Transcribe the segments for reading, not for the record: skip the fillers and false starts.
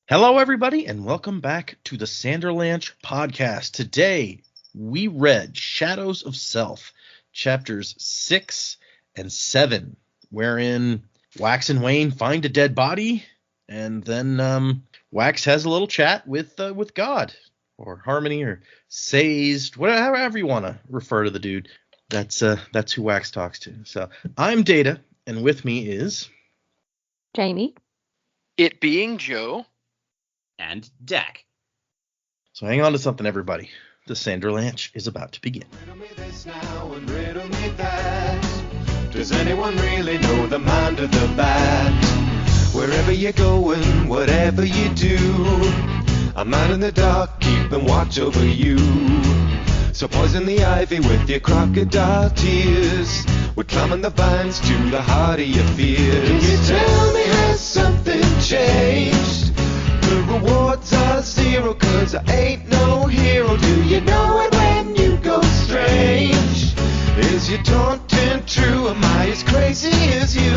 Hello, everybody, and welcome back to the Sanderlanche podcast. Today, we read Shadows of Self, chapters 6 and 7, wherein Wax and Wayne find a dead body, and then Wax has a little chat with God, or Harmony, or Sazed, whatever, however you want to refer to the dude. That's who Wax talks to. So, I'm Data, and with me is... Jamie. It being Joe. And Dak. So hang on to something, everybody. The Sanderlanche is about to begin. Riddle me this now and riddle me that. Does anyone really know the mind of the bat? Wherever you're going, whatever you do, a man in the dark keeping watch over you. So poison the ivy with your crocodile tears. We're climbing the vines to the heart of your fears. Can you tell me, has something changed? The rewards are zero, cause I ain't no hero. Do you know it when you go strange? Is your taunting true? Am I as crazy as you?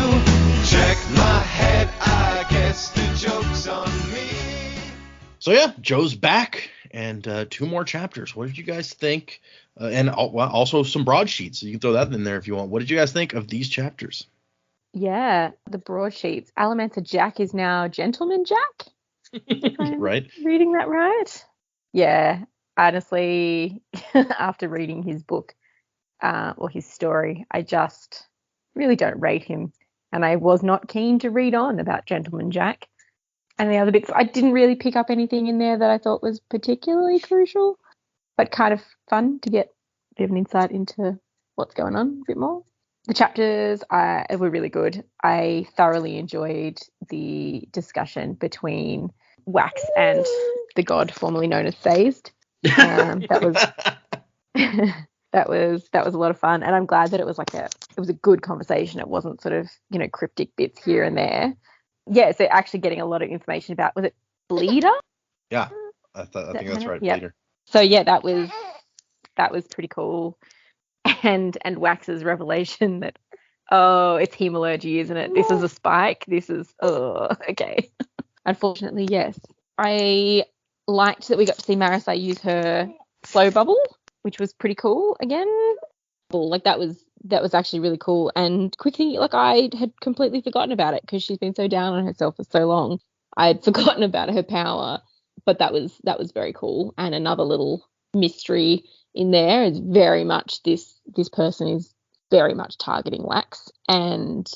Check my head, I guess the joke's on me. So yeah, Joe's back, and 2 more chapters. What did you guys think? And also some broadsheets, so you can throw that in there if you want. What did you guys think of these chapters? Yeah, the broadsheets. Alamancer Jack is now Gentleman Jack. Right? Reading that right? Yeah, honestly, after reading his book or his story, I just really don't rate him. And I was not keen to read on about Gentleman Jack. And the other bits, I didn't really pick up anything in there that I thought was particularly crucial, but kind of fun to get a bit of an insight into what's going on a bit more. The chapters were really good. I thoroughly enjoyed the discussion between Wax and the god formerly known as Sazed. That was a lot of fun, and I'm glad that it was a good conversation. It wasn't sort of cryptic bits here and there. Yeah, so actually getting a lot of information about, was it Bleeder? Yeah, I think that's right, yep. Bleeder. So yeah, that was pretty cool. And Wax's revelation that, oh, it's hemalurgy, isn't it? This is a spike. This is, okay. Unfortunately, yes. I liked that we got to see Marissa use her slow bubble, which was pretty cool again. Like that was actually really cool. And quick thing, like I had completely forgotten about it because she's been so down on herself for so long. I'd forgotten about her power, but that was very cool. And another little mystery in there is very much this person is very much targeting Wax, and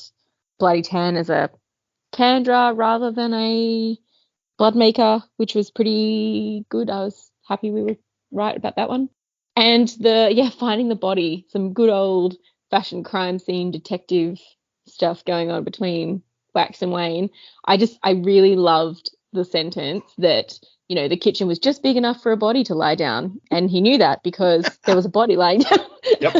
Bloody Tan as a kandra rather than a blood maker, which was pretty good. I was happy we were right about that one. And finding the body, some good old fashioned crime scene detective stuff going on between Wax and Wayne. I really loved the sentence that the kitchen was just big enough for a body to lie down, and he knew that because there was a body lying down. Yep.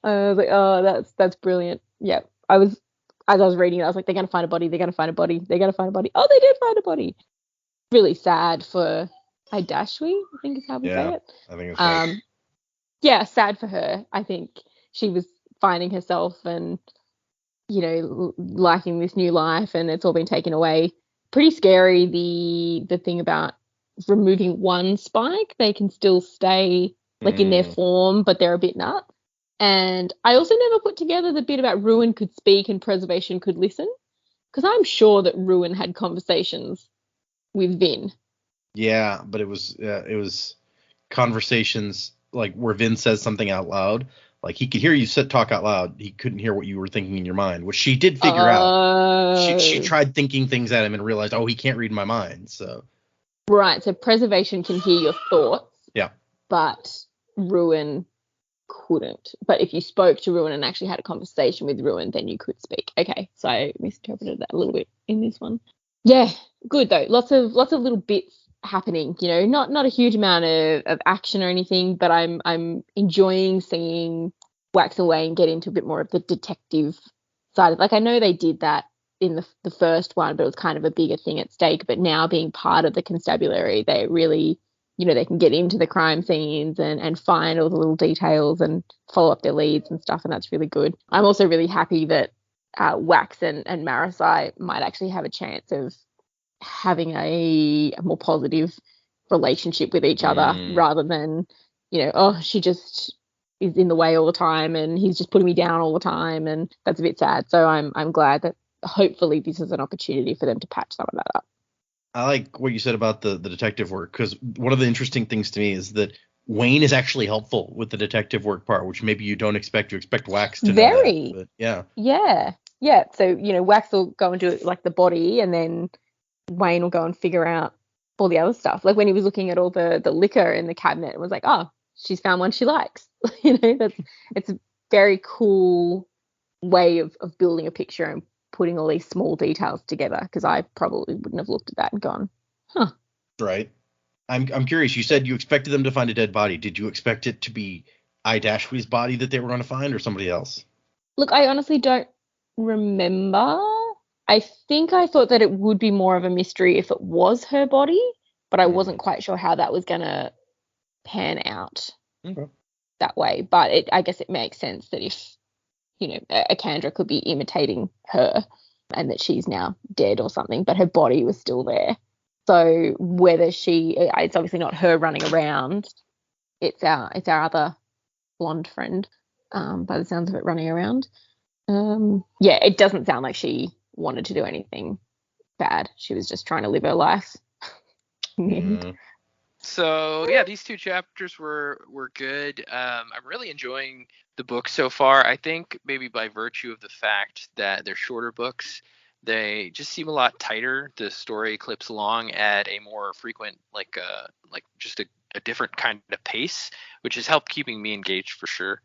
I was like, oh, that's brilliant. Yeah, as I was reading it, I was like, they're gonna find a body. They're gonna find a body. They're gonna find a body. Oh, they did find a body. Really sad for Dashwi, I think is how we say it. I think it's right. Yeah, sad for her. I think she was finding herself and liking this new life, and it's all been taken away. Pretty scary, the thing about removing one spike. They can still stay in their form, but they're a bit nuts. And I also never put together the bit about Ruin could speak and Preservation could listen, because I'm sure that Ruin had conversations with Vin. Yeah, but it was conversations like where Vin says something out loud. Like he could hear you talk out loud. He couldn't hear what you were thinking in your mind, which she did figure out. She tried thinking things at him and realized, oh, he can't read my mind. So right. So Preservation can hear your thoughts. Yeah. But Ruin couldn't. But if you spoke to Ruin and actually had a conversation with Ruin, then you could speak. Okay. So I misinterpreted that a little bit in this one. Yeah. Good though. Lots of little bits happening, not a huge amount of action or anything, but I'm enjoying seeing Wax and Wayne get into a bit more of the detective side. Like I know they did that in the first one, but it was kind of a bigger thing at stake. But now being part of the constabulary, they really, they can get into the crime scenes and find all the little details and follow up their leads and stuff, and that's really good. I'm also really happy that Wax and Marasai might actually have a chance of having a more positive relationship with each other, rather than, oh, she just is in the way all the time and he's just putting me down all the time, and that's a bit sad. So I'm glad that hopefully this is an opportunity for them to patch some of that up. I like what you said about the detective work, because one of the interesting things to me is that Wayne is actually helpful with the detective work part, which maybe you don't expect. You expect Wax to know that, but yeah. So Wax will go and do like the body, and then Wayne will go and figure out all the other stuff. Like when he was looking at all the liquor in the cabinet, it was like, oh, she's found one she likes. It's a very cool way of building a picture and putting all these small details together, because I probably wouldn't have looked at that and gone, huh. Right. I'm curious. You said you expected them to find a dead body. Did you expect it to be Dashwi's body that they were going to find, or somebody else? Look, I honestly don't remember. I think I thought that it would be more of a mystery if it was her body, but I wasn't quite sure how that was going to pan out that way. But I guess it makes sense that if, a kandra could be imitating her and that she's now dead or something, but her body was still there. So whether it's obviously not her running around, it's our other blonde friend, by the sounds of it, running around. It doesn't sound like she wanted to do anything bad. She was just trying to live her life. So yeah, these two chapters were good. I'm really enjoying the book so far. I think maybe by virtue of the fact that they're shorter books, they just seem a lot tighter. The story clips along at a more frequent, like just a different kind of pace, which has helped keeping me engaged for sure.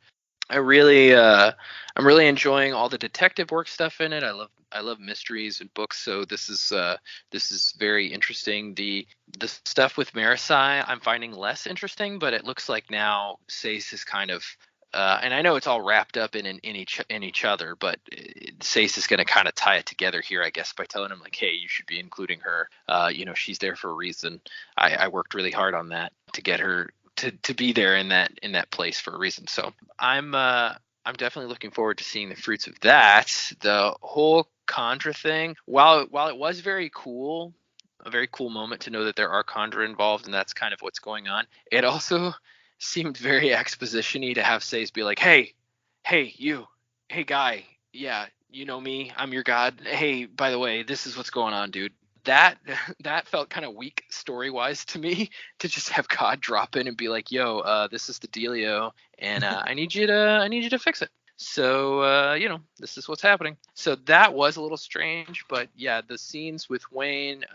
I'm really enjoying all the detective work stuff in it. I love mysteries and books, so this is very interesting. The stuff with Marasai I'm finding less interesting, but it looks like now Sace is kind of and I know it's all wrapped up in each other, but Sace is going to kind of tie it together here, I guess, by telling him like, hey, you should be including her. She's there for a reason. I worked really hard on that to get her to be there in that place for a reason. So I'm definitely looking forward to seeing the fruits of that. The whole kandra thing, while it was a very cool moment to know that there are kandra involved and that's kind of what's going on, it also seemed very exposition-y to have Sace be like, hey you, hey guy, yeah, you know me, I'm your god, hey, by the way, this is what's going on, dude. That felt kind of weak story-wise to me, to just have God drop in and be like, yo, this is the dealio, and I need you to fix it. So, this is what's happening. So that was a little strange, but yeah, the scenes with Wayne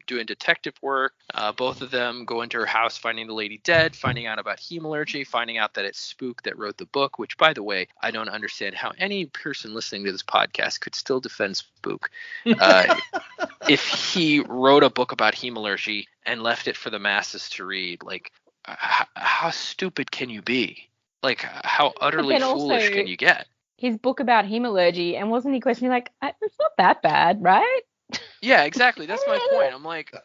doing detective work, both of them go into her house, finding the lady dead, finding out about hemalurgy, finding out that it's Spook that wrote the book, which, by the way, I don't understand how any person listening to this podcast could still defend Spook. If he wrote a book about hemalurgy and left it for the masses to read, like, how stupid can you be? Like, how utterly foolish can you get? His book about hemalurgy, and wasn't he questioning like, it's not that bad, right? Yeah, exactly. That's my point. I'm like,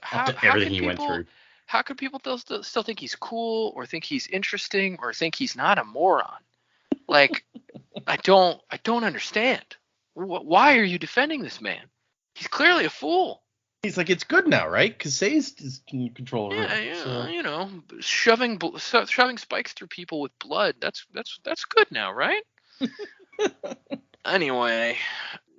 everything he went through. How could people still think he's cool, or think he's interesting, or think he's not a moron? Like, I don't understand. Why are you defending this man? He's clearly a fool. He's like, it's good now, right? Because Sace is in control of her. Yeah, shoving spikes through people with blood. That's good now, right? Anyway,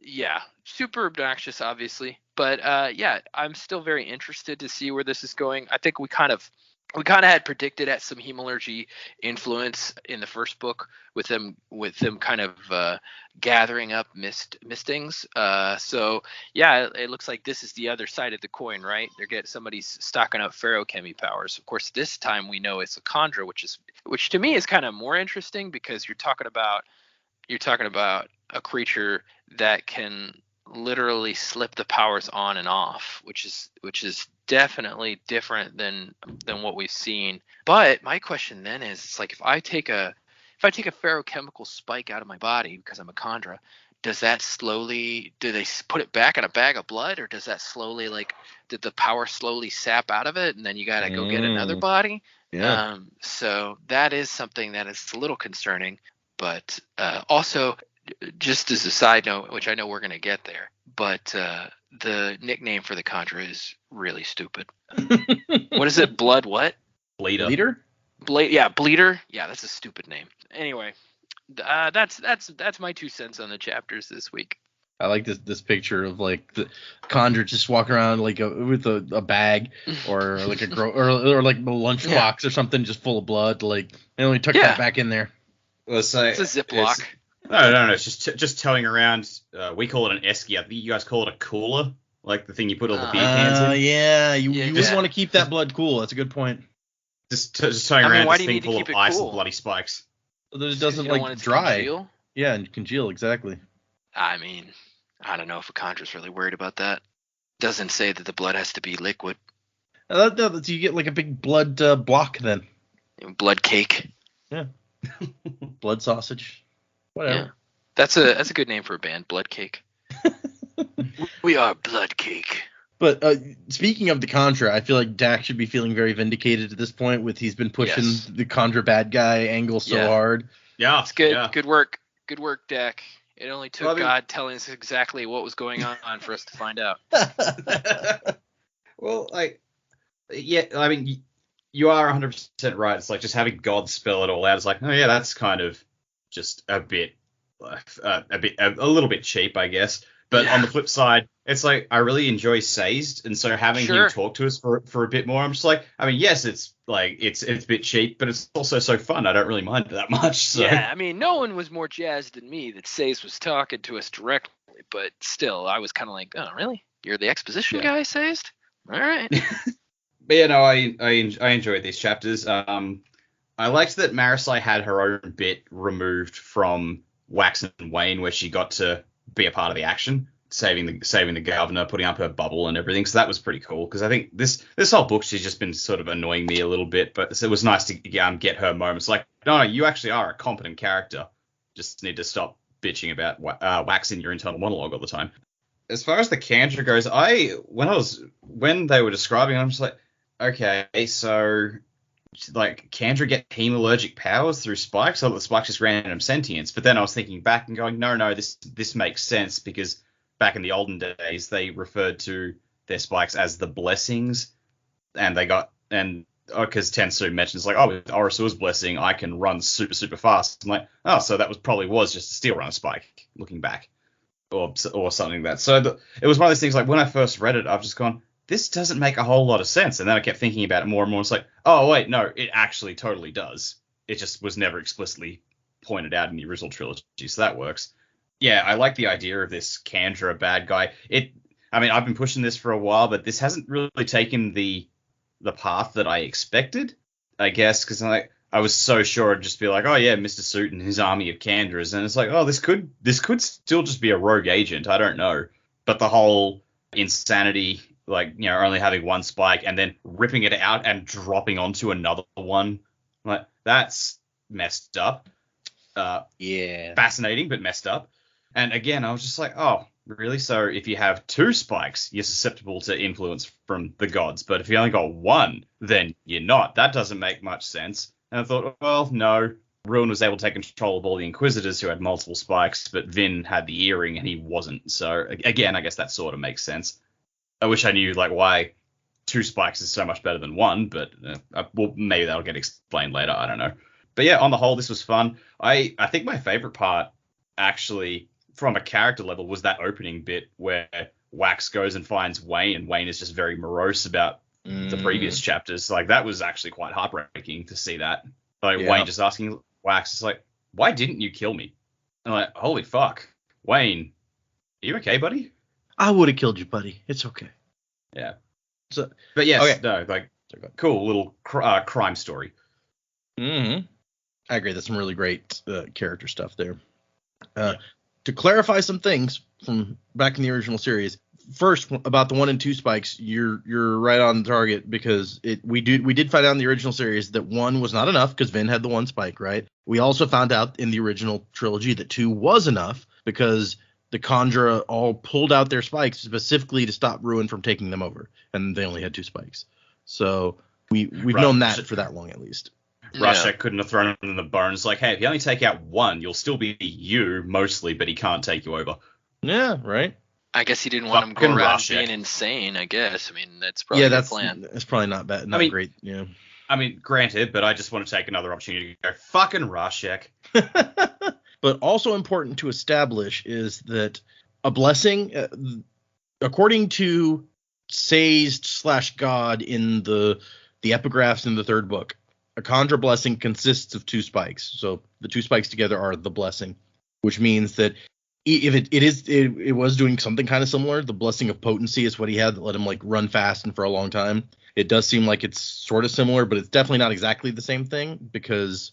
yeah, super obnoxious, obviously, but I'm still very interested to see where this is going. I think we kind of had predicted at some hemalurgy influence in the first book with them kind of gathering up mistings. So yeah, it looks like this is the other side of the coin, right? Somebody's stocking up ferochemy powers. Of course, this time we know it's a kandra, which to me is kind of more interesting, because you're talking about a creature that can literally slip the powers on and off, which is definitely different than what we've seen. But my question then is, it's like, if I take a ferochemical spike out of my body because I'm a kandra, do they put it back in a bag of blood, or does that slowly, like, did the power slowly sap out of it and then you got to go get another body? Yeah. So that is something that is a little concerning. But also, just as a side note, which I know we're gonna get there, but the nickname for the kandra is really stupid. What is it? Blood what? Bleeder. Leader? Bleeder. Yeah, that's a stupid name. Anyway, that's my 2 cents on the chapters this week. I like this picture of like the kandra just walking around like with a bag or like or like a lunchbox or something just full of blood. Like they only took that back in there. Well, so It's a Ziploc. No. It's just towing around. We call it an esky. I think you guys call it a cooler, like the thing you put all the beer cans in. Yeah, you wouldn't want to keep that blood cool. That's a good point. Just towing around why this do you thing need to full keep of it ice cool? and bloody spikes. So that it doesn't You don't like want it to dry. congeal? Yeah, and congeal exactly. I mean, I don't know if a kandra's really worried about that. Doesn't say that the blood has to be liquid. You get like a big blood block then. Blood cake. Yeah. Blood sausage. Whatever. Yeah. That's a good name for a band, Blood Cake. We are Blood Cake. But speaking of the kandra, I feel like Dak should be feeling very vindicated at this point with he's been pushing the kandra bad guy angle so hard. Yeah. It's good. Yeah. Good work. Good work, Dak. It only took God telling us exactly what was going on for us to find out. Well, I mean, you are 100% right. It's like just having God spell it all out. It's like, oh yeah, that's kind of just a little bit cheap, I guess. But on the flip side, it's like I really enjoy Sazed, and so having him talk to us for a bit more, I'm just like, I mean, yes, it's like it's a bit cheap, but it's also so fun. I don't really mind it that much. So. Yeah, I mean, no one was more jazzed than me that Sazed was talking to us directly, but still, I was kind of like, oh, really? You're the exposition guy, Sazed? All right. But yeah, no, I enjoyed these chapters. I liked that Marisai had her own bit removed from Wax and Wayne, where she got to be a part of the action, saving the governor, putting up her bubble and everything. So that was pretty cool, because I think this whole book, she's just been sort of annoying me a little bit, but it was nice to get her moments. Like, no, you actually are a competent character. Just need to stop bitching about Wax in your internal monologue all the time. As far as the kandra goes, when they were describing it, I'm just like, okay, so like kandra get hemalurgic powers through spikes, so the spikes just random sentience. But then I was thinking back and going, no, this makes sense, because back in the olden days they referred to their spikes as the blessings, and because Tensu mentions like, oh, with Orisua's blessing I can run super super fast. I'm like, oh, so that was just a steel runner spike, looking back, or something like that. So it was one of those things, like when I first read it, I've just gone, this doesn't make a whole lot of sense. And then I kept thinking about it more and more. It's like, oh, wait, no, it actually totally does. It just was never explicitly pointed out in the original trilogy, so that works. Yeah, I like the idea of this kandra bad guy. I mean, I've been pushing this for a while, but this hasn't really taken the path that I expected, I guess, because I was so sure it'd just be like, oh yeah, Mr. Suit and his army of kandras, and it's like, oh, this could still just be a rogue agent. I don't know. But the whole insanity, like, you know, only having one spike and then ripping it out and dropping onto another one, like, that's messed up. Fascinating, but messed up. And again, I was just like, oh, really? So if you have 2 spikes, you're susceptible to influence from the gods, but if you only got 1, then you're not. That doesn't make much sense. And I thought, well, no, Ruin was able to take control of all the Inquisitors who had multiple spikes, but Vin had the earring and he wasn't. So again, I guess that sort of makes sense. I wish I knew like why 2 spikes is so much better than 1, but well, maybe that'll get explained later. I don't know. But yeah, on the whole, this was fun. I think my favorite part, actually, from a character level, was that opening bit where Wax goes and finds Wayne, and Wayne is just very morose about the previous chapters. Like, that was actually quite heartbreaking to see that. Like, Wayne just asking Wax, it's like, why didn't you kill me? And I'm like, holy fuck, Wayne, are you okay, buddy? I would have killed you, buddy. It's okay. Yeah. So, but yes, okay. No, like, cool little crime story. Mm-hmm. I agree. That's some really great character stuff there. To clarify some things from back in the original series, first about the 1 and 2 spikes, you're right on target, because we did find out in the original series that 1 was not enough because Vin had the 1 spike, right? We also found out in the original trilogy that 2 was enough because the kandra all pulled out their spikes specifically to stop Ruin from taking them over, and they only had 2 spikes. So we've known that for that long at least. Rashek couldn't have thrown him in the bones. Like, hey, if you only take out one, you'll still be you mostly, but he can't take you over. Yeah, right. I guess he didn't want him to go around being insane, I guess. I mean, that's probably a good plan. That's probably not bad. Not great. Yeah. I mean, granted, but I just want to take another opportunity to go, fucking Rashek. But also important to establish is that a blessing, according to Sazed/God in the epigraphs in the third book, a kandra blessing consists of 2 spikes. So the 2 spikes together are the blessing, which means that if it was doing something kind of similar. The blessing of potency is what he had that let him like run fast and for a long time. It does seem like it's sort of similar, but it's definitely not exactly the same thing because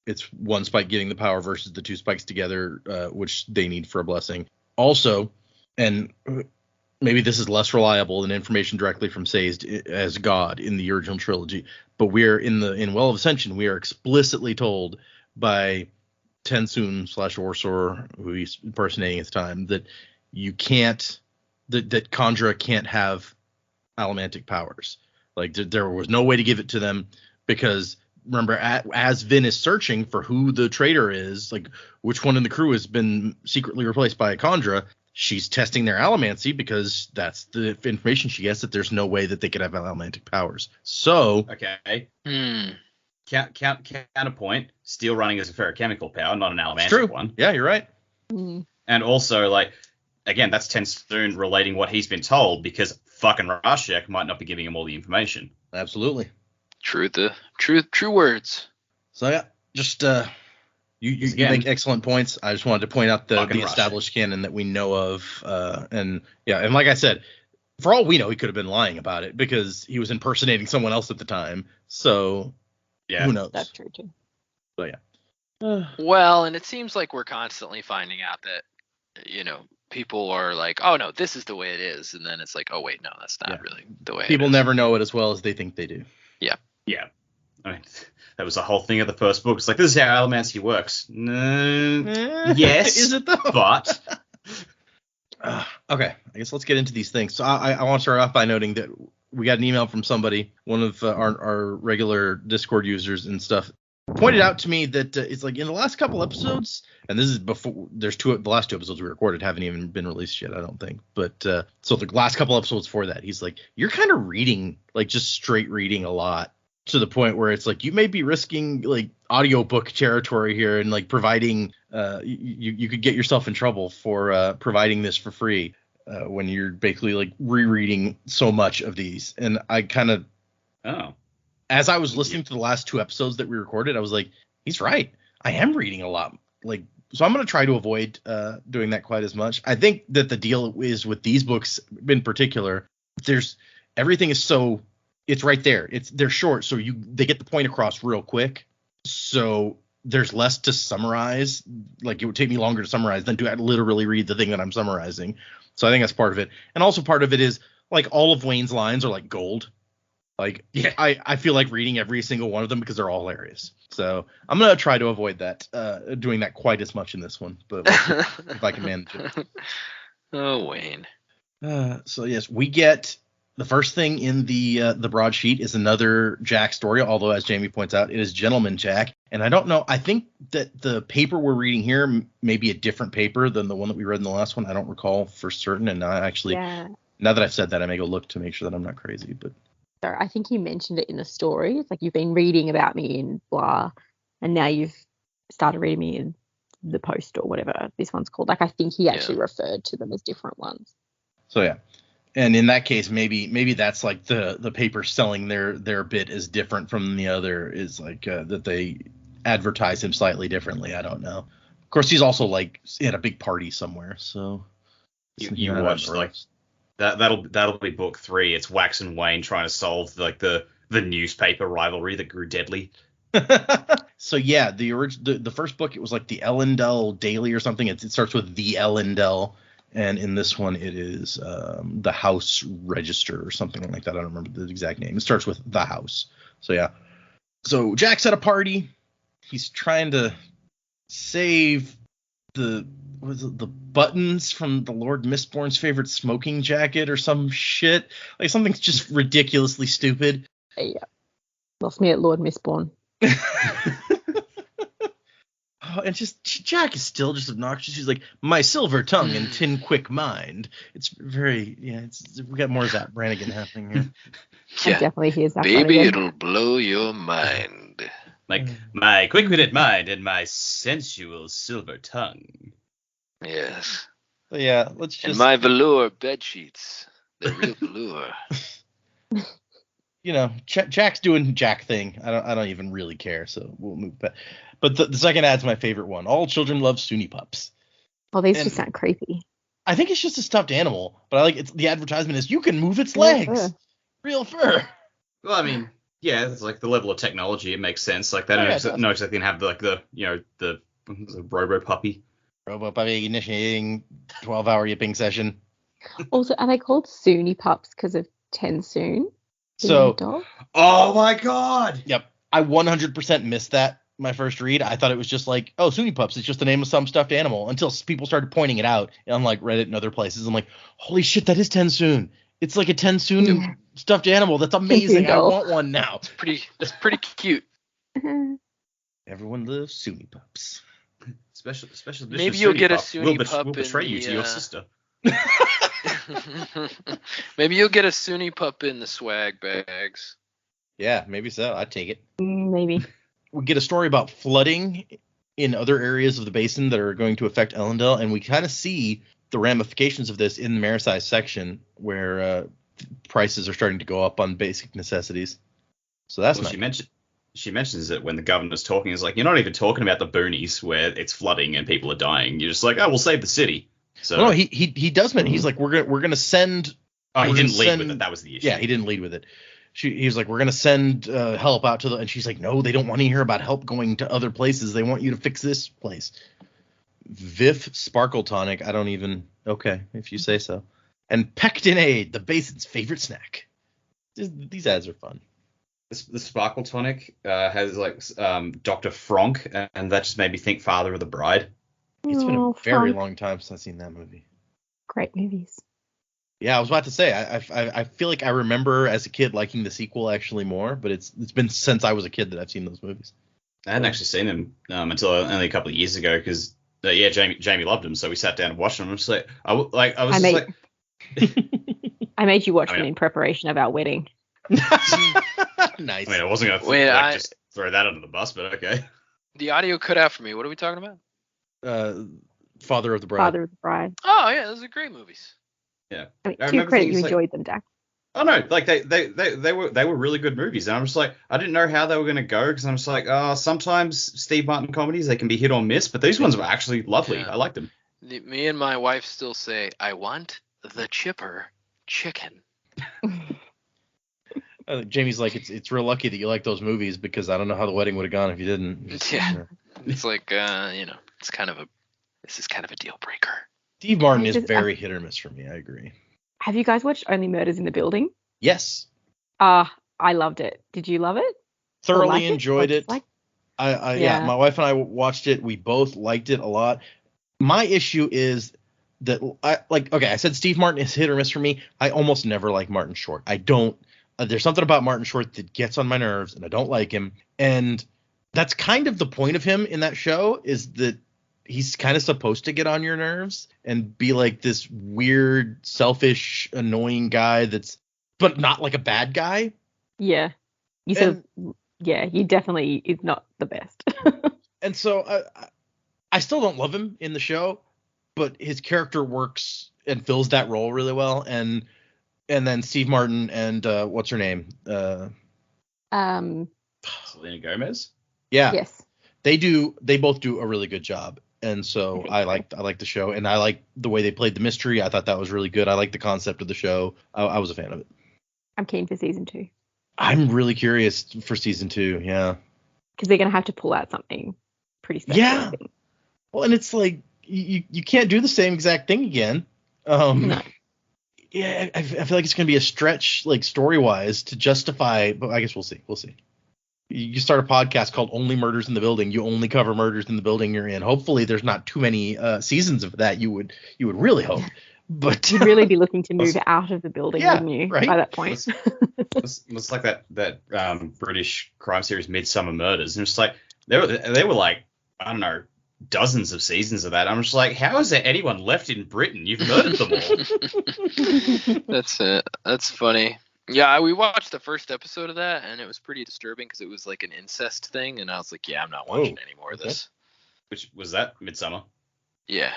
it's 1 spike getting the power versus the 2 spikes together, which they need for a blessing. Also, and maybe this is less reliable than information directly from Sazed as God in the original trilogy, but we're in Well of Ascension, we are explicitly told by Tensoon/Orsor, who he's impersonating at the time, that you can't, that kandra can't have allomantic powers. Like there was no way to give it to them because remember, as Vin is searching for who the traitor is, like which one in the crew has been secretly replaced by a kandra, she's testing their allomancy because that's the information she gets, that there's no way that they could have allomantic powers. So okay. Counterpoint, steel running is a ferrochemical power, not an allomantic true. one. Yeah, you're right. And also, like, again, that's Tensoon relating what he's been told because fucking Rashek might not be giving him all the information. Absolutely. True words. So yeah, just you make excellent points. I just wanted to point out the established canon that we know of, and like I said, for all we know, he could have been lying about it because he was impersonating someone else at the time. So yeah, who knows? That's true too. So yeah. Well, and it seems like we're constantly finding out that people are like, oh no, this is the way it is, and then it's like, oh wait, no, that's not really the way. People never know it as well as they think they do. Yeah. I mean, that was the whole thing of the first book. It's like, this is how allomancy works. Yes. Is it though? But. Okay. I guess let's get into these things. So I want to start off by noting that we got an email from somebody, one of our regular Discord users and stuff, pointed out to me that it's like in the last couple episodes, and this is before the last 2 episodes we recorded haven't even been released yet, I don't think. But so the last couple episodes before that, he's like, you're kind of reading, like just straight reading a lot, to the point where it's like you may be risking like audiobook territory here and like providing you could get yourself in trouble for providing this for free when you're basically like rereading so much of these. And I kind of as I was listening to the last 2 episodes that we recorded, I was like, he's right, I am reading a lot. Like, so I'm going to try to avoid doing that quite as much. I think that the deal is with these books in particular, everything is so, it's right there. They're short, so they get the point across real quick. So there's less to summarize. Like, it would take me longer to summarize than to literally read the thing that I'm summarizing. So I think that's part of it. And also part of it is like all of Wayne's lines are like gold. Like, yeah. I feel like reading every single one of them because they're all hilarious. So I'm going to try to avoid that, doing that quite as much in this one, but we'll see if I can manage it. Oh, Wayne. So yes, we get the first thing in the broadsheet is another Jack story, although as Jamie points out, it is Gentleman Jack. And I don't know, I think that the paper we're reading here may be a different paper than the one that we read in the last one. I don't recall for certain. And now that I've said that, I may go look to make sure that I'm not crazy, but. So I think he mentioned it in the story. It's like, you've been reading about me in blah, and now you've started reading me in the post or whatever this one's called. Like, I think he actually referred to them as different ones. So yeah, and in that case, maybe that's like the paper selling their bit is different from the other, is like that they advertise him slightly differently. I don't know. Of course, he's also like at a big party somewhere. So you watch like. That'll be book 3. It's Wax and Wayne trying to solve like the newspaper rivalry that grew deadly. So yeah, the first book, it was like the Ellendale Daily or something. It starts with the Ellendale, and in this one it is the House Register or something like that. I don't remember the exact name. It starts with the House. So yeah. So Jack's at a party. He's trying to save the buttons from the Lord Mistborn's favorite smoking jacket or some shit. Like, something's just ridiculously stupid. Yeah. Lost me at Lord Mistborn. Oh, and just Jack is still just obnoxious. He's like, my silver tongue and tin quick mind. It's very, we got more of that Brannigan happening here. I definitely hear Zach Baby, Flanagan. it'll blow your mind. Like, my quick-witted mind and my sensual silver tongue. Yes. So yeah, let's just. And my velour bed sheets. They're real velour. Jack's doing Jack thing. I don't even really care, so we'll move back. But the second ad's my favorite one. All children love Soonie Pups. Oh, these just sound creepy. I think it's just a stuffed animal, but I like it. The advertisement is you can move its legs. Real fur. Well, I mean, yeah, it's like the level of technology. It makes sense. Like they don't exactly have the Robo Puppy. Robo Puppy initiating 12-hour yipping session. Also, are they called Soonie Pups because of Tensoon? So, oh my god. Yep, I 100% missed that. My first read, I thought it was just like, oh, Soonie Pups, it's just the name of some stuffed animal, until people started pointing it out on like Reddit and other places. I'm like, holy shit, that is Tensoon. It's like a Tensoon stuffed animal. That's amazing. I want one now. It's pretty cute. Everyone loves Soonie Pups. Special edition. Maybe you'll get a Pup. Soonie Pup We'll betray in you to your sister. Maybe you'll get a Soonie Pup in the swag bags. Yeah, maybe so. I'd take it. Maybe. We get a story about flooding in other areas of the basin that are going to affect Ellendale, and we kind of see the ramifications of this in the Marisize section, where prices are starting to go up on basic necessities. So that's nice. She mentions it when the governor's talking. Is like, you're not even talking about the boonies where it's flooding and people are dying. You're just like, oh, we'll save the city. So no, he does mention. He's like, we're gonna send. Oh, he didn't lead with it. That was the issue. Yeah, he didn't lead with it. He was like, we're going to send help out to and she's like, no, they don't want to hear about help going to other places. They want you to fix this place. Vif Sparkle Tonic. I don't even. Okay, if you say so. And Pectinade, the basin's favorite snack. These ads are fun. The Sparkle Tonic has like Dr. Franck, and that just made me think Father of the Bride. It's been a very long time since I've seen that movie. Great movies. Yeah, I was about to say, I feel like I remember as a kid liking the sequel actually more, but it's been since I was a kid that I've seen those movies. I hadn't actually seen them until only a couple of years ago because Jamie loved them, so we sat down and watched them. I'm just like, I made you watch them in preparation of our wedding. Nice. I mean, I wasn't gonna just throw that under the bus, but okay. The audio cut out for me. What are we talking about? Father of the Bride. Father of the Bride. Oh yeah, those are great movies. Yeah. I mean, to your credit, you enjoyed them, Dak. Oh no, like they were really good movies, and I'm just like, I didn't know how they were gonna go because I'm just like, sometimes Steve Martin comedies they can be hit or miss, but these ones were actually lovely. Yeah. I liked them. Me and my wife still say, I want the chipper chicken. Jamie's like, it's real lucky that you like those movies because I don't know how the wedding would have gone if you didn't. Yeah. It's like, it's this is kind of a deal breaker. Steve Martin is very hit or miss for me. I agree. Have you guys watched Only Murders in the Building? Yes. I loved it. Did you love it? Thoroughly enjoyed it. Yeah, my wife and I watched it. We both liked it a lot. My issue is that I said Steve Martin is hit or miss for me. I almost never like Martin Short. I don't. There's something about Martin Short that gets on my nerves, and I don't like him. And that's kind of the point of him in that show, is that he's kind of supposed to get on your nerves and be like this weird, selfish, annoying guy but not like a bad guy. Yeah. You definitely is not the best. And so I still don't love him in the show, but his character works and fills that role really well. And then Steve Martin and what's her name? Selena Gomez. Yeah. Yes. They both do a really good job. And so I like the show, and I like the way they played the mystery. I thought that was really good. I like the concept of the show. I was a fan of it. I'm keen for season 2. I'm really curious for season 2. Yeah. Because they're going to have to pull out something pretty special. Yeah. Well, and it's like you can't do the same exact thing again. No. Yeah, I feel like it's going to be a stretch, like story-wise, to justify. But I guess we'll see. We'll see. You start a podcast called Only Murders in the Building. You only cover murders in the building you're in. Hopefully, there's not too many seasons of that. You would really hope. But You'd really be looking to move out of the building, Yeah, wouldn't you? right. By that point. It's like that British crime series Midsummer Murders, and it's like they were like, I don't know, dozens of seasons of that. I'm just like, how is there anyone left in Britain? You've murdered them all. That's it. That's funny. Yeah, we watched the first episode of that, and it was pretty disturbing because it was like an incest thing, and I was like, yeah, I'm not watching any more of this. Which was that Midsummer? Yeah.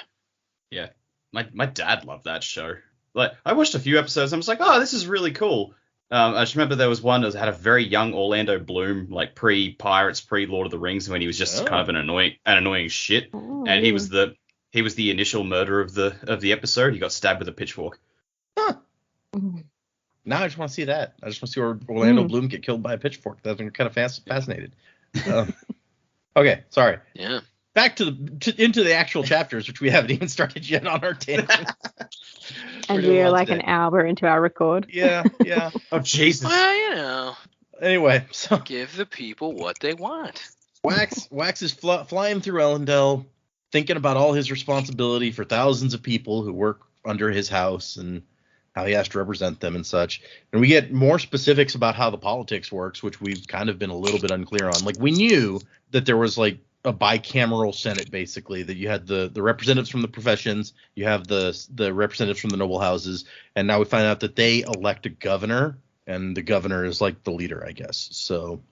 Yeah. My dad loved that show. Like, I watched a few episodes. I was like, oh, this is really cool. I just remember there was one that had a very young Orlando Bloom, like pre-Pirates, pre-Lord of the Rings, when he was just kind of an annoying shit. Oh. And he was the initial murderer of the episode. He got stabbed with a pitchfork. Huh. Now I just want to see that. I just want to see Orlando Bloom get killed by a pitchfork. That's kind of fascinated. Okay, sorry. Yeah. Back into the actual chapters, which we haven't even started yet on our tangent. And we are like an hour into our record. Yeah. Oh, Jesus. Well, you know. Anyway, so Give the people what they want. Wax is flying through Ellendale, thinking about all his responsibility for thousands of people who work under his house and how he has to represent them and such. And we get more specifics about how the politics works, which we've kind of been a little bit unclear on. Like, we knew that there was like a bicameral Senate, basically, that you had the representatives from the professions, you have the representatives from the noble houses, and now we find out that they elect a governor, and the governor is like the leader, I guess. So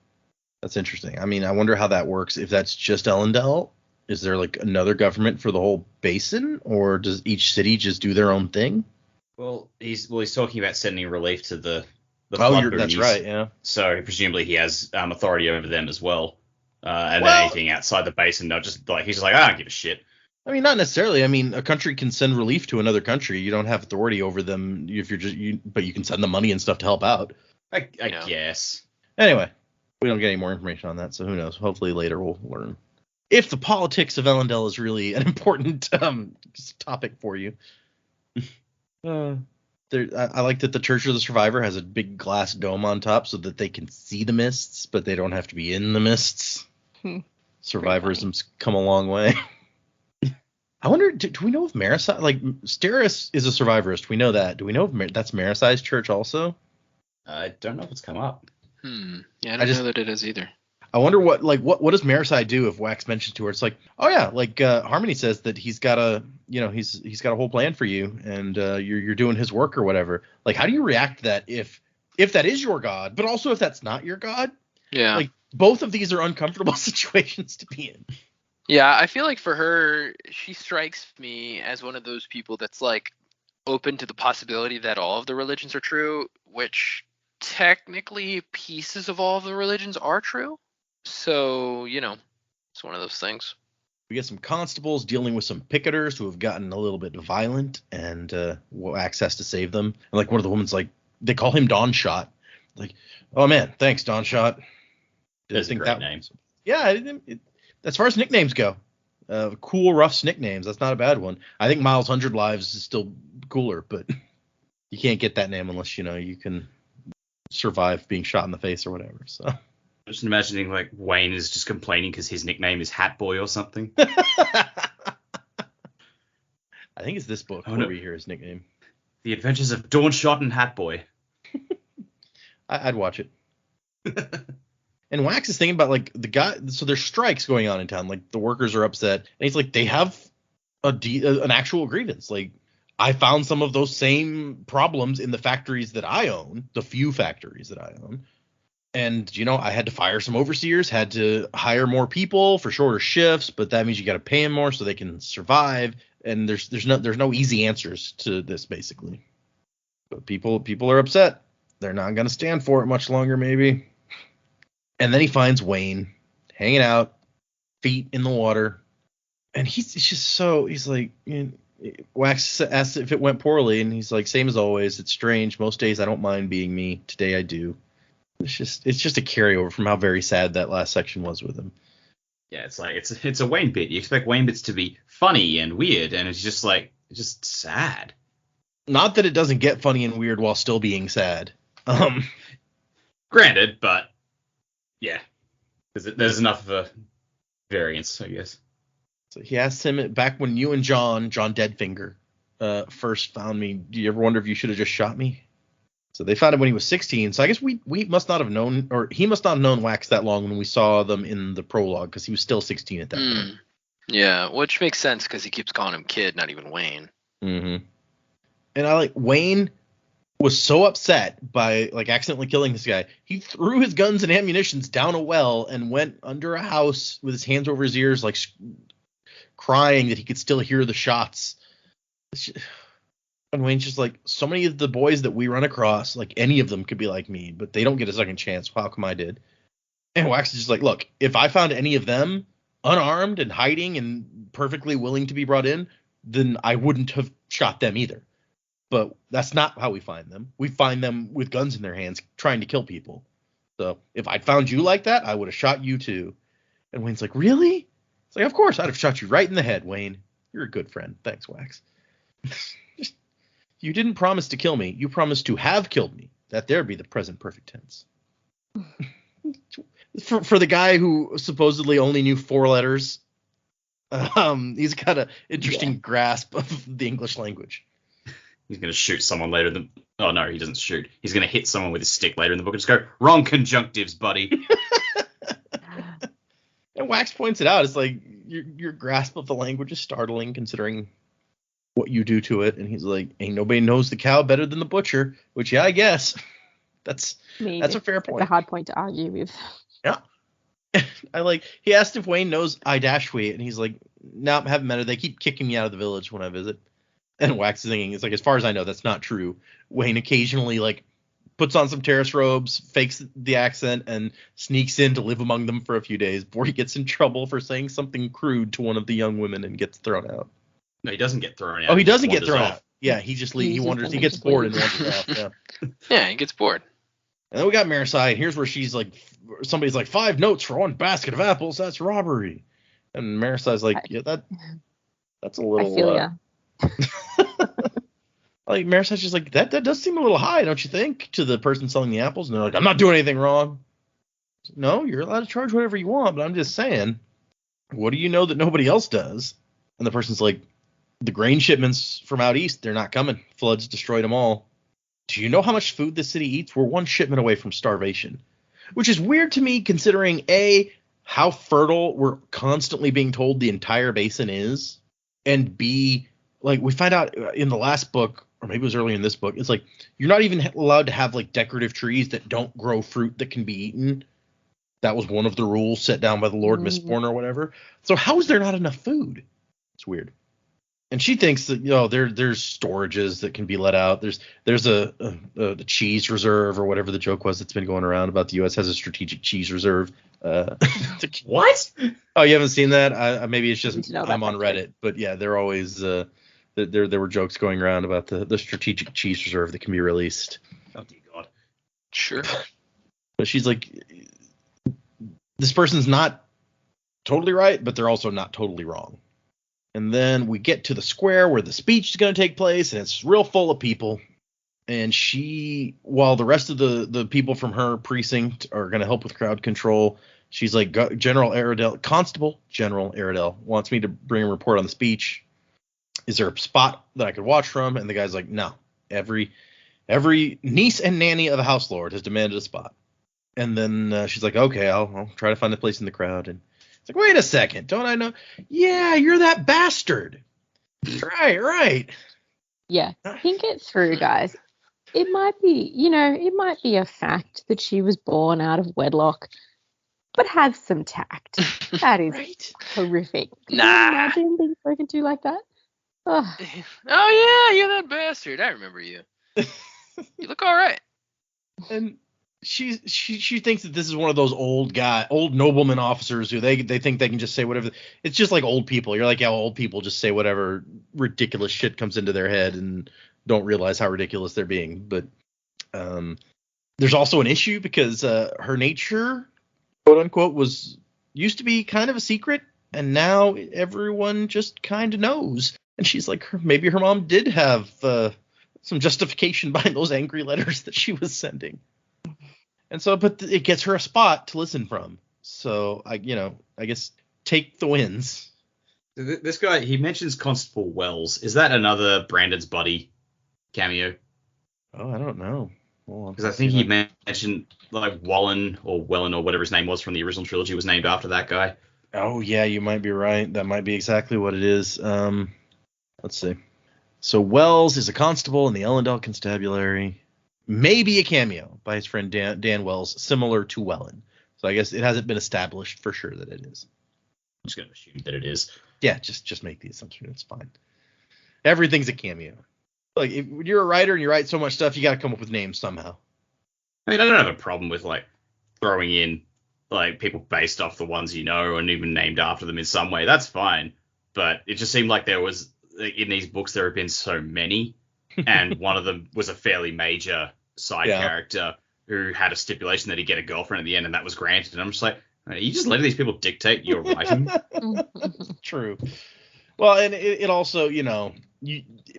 that's interesting. I mean, I wonder how that works. If that's just Ellendale, is there like another government for the whole basin, or does each city just do their own thing? Well, he's talking about sending relief to the That's right, yeah. So presumably he has authority over them as well. And then anything outside the basin, they'll just like, he's just like, I don't give a shit. I mean, not necessarily. I mean, a country can send relief to another country. You don't have authority over them if you're but you can send them money and stuff to help out. I guess. Anyway, we don't get any more information on that, so who knows? Hopefully later we'll learn if the politics of Ellendale is really an important topic for you. I like that the Church of the Survivor has a big glass dome on top so that they can see the mists, but they don't have to be in the mists. Survivorism's come a long way. I wonder, do we know if Marisai, like, Steris is a survivorist. We know that. Do we know if that's Marisai's church also? I don't know if it's come up. Yeah, I don't know that it is either. I wonder what does Marisai do if Wax mentions to her? It's like, oh yeah, like Harmony says that he's got a whole plan for you, and you're doing his work or whatever. Like, how do you react to that if that is your god, but also if that's not your god? Yeah. Like, both of these are uncomfortable situations to be in. Yeah, I feel like for her, she strikes me as one of those people that's like open to the possibility that all of the religions are true, which technically pieces of all of the religions are true. So, it's one of those things. We get some constables dealing with some picketers who have gotten a little bit violent, and Wax has to save them. And like, one of the women's like, they call him Don Shot. Like, oh man, thanks, Don Shot. That's a great name. Yeah, as far as nicknames go, cool, rough nicknames. That's not a bad one. I think Miles 100 Lives is still cooler, but you can't get that name unless you can survive being shot in the face or whatever. So I'm just imagining like Wayne is just complaining because his nickname is Hat Boy or something. I think it's this book where we hear his nickname. The Adventures of Dawn Shot and Hat Boy. I'd watch it. And Wax is thinking about like the guy. So there's strikes going on in town. Like the workers are upset, and he's like, they have an actual grievance. Like, I found some of those same problems in the factories that I own, the few factories that I own. And, I had to fire some overseers, had to hire more people for shorter shifts, but that means you got to pay them more so they can survive. And there's no easy answers to this, basically. But people are upset. They're not going to stand for it much longer, maybe. And then he finds Wayne hanging out, feet in the water. And he's like, Wax asks if it went poorly, and he's like, same as always. It's strange. Most days I don't mind being me. Today I do. It's just a carryover from how very sad that last section was with him. Yeah, it's like it's a Wayne bit. You expect Wayne bits to be funny and weird, and it's just sad. Not that it doesn't get funny and weird while still being sad. Granted, but yeah, there's enough of a variance, I guess. So he asked him back when you and John Deadfinger, first found me, do you ever wonder if you should have just shot me? So they found him when he was 16. So I guess we must not have known, or he must not have known Wax that long when we saw them in the prologue, because he was still 16 at that point. Yeah, which makes sense because he keeps calling him kid, not even Wayne. Mm-hmm. And Wayne was so upset by accidentally killing this guy, he threw his guns and ammunitions down a well and went under a house with his hands over his ears, crying that he could still hear the shots. And Wayne's just like, so many of the boys that we run across, any of them could be like me, but they don't get a second chance. How come I did? And Wax is just like, look, if I found any of them unarmed and hiding and perfectly willing to be brought in, then I wouldn't have shot them either. But that's not how we find them. We find them with guns in their hands trying to kill people. So if I'd found you like that, I would have shot you too. And Wayne's like, really? It's like, of course, I'd have shot you right in the head, Wayne. You're a good friend. Thanks, Wax. You didn't promise to kill me. You promised to have killed me. That there be the present perfect tense. For the guy who supposedly only knew 4 letters, he's got an interesting grasp of the English language. He's going to shoot someone later than... Oh, no, he doesn't shoot. He's going to hit someone with his stick later in the book and just go, wrong conjunctives, buddy. And Wax points it out. It's like, your grasp of the language is startling considering what you do to it. And he's like, ain't nobody knows the cow better than the butcher, which, yeah, I guess. That's a fair point. It's a hard point to argue with. Yeah. He asked if Wayne knows Idashwi, and he's like, no, I haven't met her. They keep kicking me out of the village when I visit. And Wax is thinking, it's like, as far as I know, that's not true. Wayne occasionally, puts on some terrace robes, fakes the accent, and sneaks in to live among them for a few days before he gets in trouble for saying something crude to one of the young women and gets thrown out. No, he doesn't get thrown out. Oh, he doesn't get thrown out. Yeah, he just leaves. He gets bored and wanders off. Yeah. Yeah, he gets bored. And then we got Marasai, and here's where she's like, somebody's like, 5 notes for 1 basket of apples. That's robbery. And Marasai's like, yeah, that's a little. I feel ya. Marasai's just like, that does seem a little high, don't you think? To the person selling the apples, and they're like, I'm not doing anything wrong. No, you're allowed to charge whatever you want, but I'm just saying, what do you know that nobody else does? And the person's like, the grain shipments from out east, they're not coming. Floods destroyed them all. Do you know how much food this city eats? We're 1 shipment away from starvation. Which is weird to me considering, A, how fertile we're constantly being told the entire basin is, and B, we find out in the last book, or maybe it was early in this book, it's like, you're not even allowed to have, decorative trees that don't grow fruit that can be eaten. That was one of the rules set down by the Lord Mistborn or whatever. So how is there not enough food? It's weird. And she thinks that, there's storages that can be let out. There's a cheese reserve or whatever the joke was that's been going around about the U.S. has a strategic cheese reserve. What? Oh, you haven't seen that? Maybe it's just I'm on Reddit. But yeah, they're always there were jokes going around about the strategic cheese reserve that can be released. Oh, dear God. Sure. But she's like, this person's not totally right, but they're also not totally wrong. And then we get to the square where the speech is going to take place, and it's real full of people. And while the rest of the people from her precinct are going to help with crowd control, she's like, Constable General Aradel wants me to bring a report on the speech. Is there a spot that I could watch from? And the guy's like, no. Every niece and nanny of a house lord has demanded a spot. And then she's like, okay, I'll try to find a place in the crowd. And it's like, wait a second, don't I know? Yeah, you're that bastard. Right. Yeah, think it through, guys. It might be a fact that she was born out of wedlock, but have some tact. That is right? horrific. Can Nah. you imagine being spoken to like that? Ugh. Oh, yeah, you're that bastard. I remember you. You look all right. And she thinks that this is one of those old nobleman officers who they think they can just say whatever. It's just like old people. You're like, yeah, old people just say whatever ridiculous shit comes into their head and don't realize how ridiculous they're being. But there's also an issue because her nature, quote unquote, used to be kind of a secret, and now everyone just kind of knows. And she's like, maybe her mom did have some justification behind those angry letters that she was sending. And so, but it gets her a spot to listen from. So I guess take the wins. This guy, he mentions Constable Wells. Is that another Brandon's buddy cameo? Oh, I don't know. Because I think he mentioned like Wellen or whatever his name was from the original trilogy was named after that guy. Oh yeah, you might be right. That might be exactly what it is. Let's see. So Wells is a constable in the Ellendale Constabulary. Maybe a cameo by his friend Dan Wells, similar to Wellen. So I guess it hasn't been established for sure that it is. I'm just gonna assume that it is. Yeah, just make the assumption. It's fine. Everything's a cameo. Like when you're a writer and you write so much stuff, you got to come up with names somehow. I mean, I don't have a problem with like throwing in like people based off the ones you know and even named after them in some way. That's fine. But it just seemed like there was in these books there have been so many, and one of them was a fairly major side character who had a stipulation that he'd get a girlfriend at the end, and that was granted. And I'm just like, you just letting these people dictate your writing? True. Well, and it also,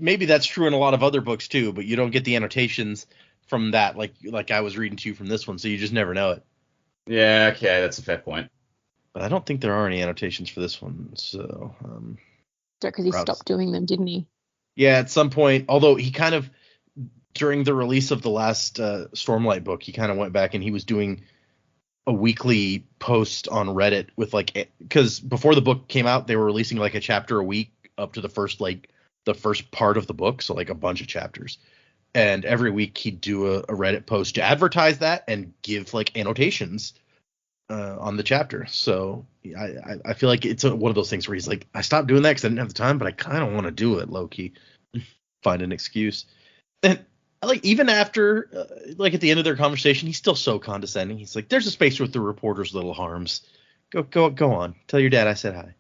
maybe that's true in a lot of other books too, but you don't get the annotations from that, like I was reading to you from this one, so you just never know it. Yeah, okay, that's a fair point. But I don't think there are any annotations for this one, so. Because he stopped doing them, didn't he? Yeah, at some point, although he kind of, during the release of the last Stormlight book, he kind of went back and he was doing a weekly post on Reddit with because before the book came out, they were releasing like a chapter a week up to the first part of the book, so like a bunch of chapters. And every week he'd do a Reddit post to advertise that and give like annotations on the chapter. So I feel like it's one of those things where he's like, I stopped doing that because I didn't have the time, but I kind of want to do it low key. Find an excuse. And like even after like at the end of their conversation, he's still so condescending. He's like, there's a space with the reporter's little harms. Go on. Tell your dad I said hi.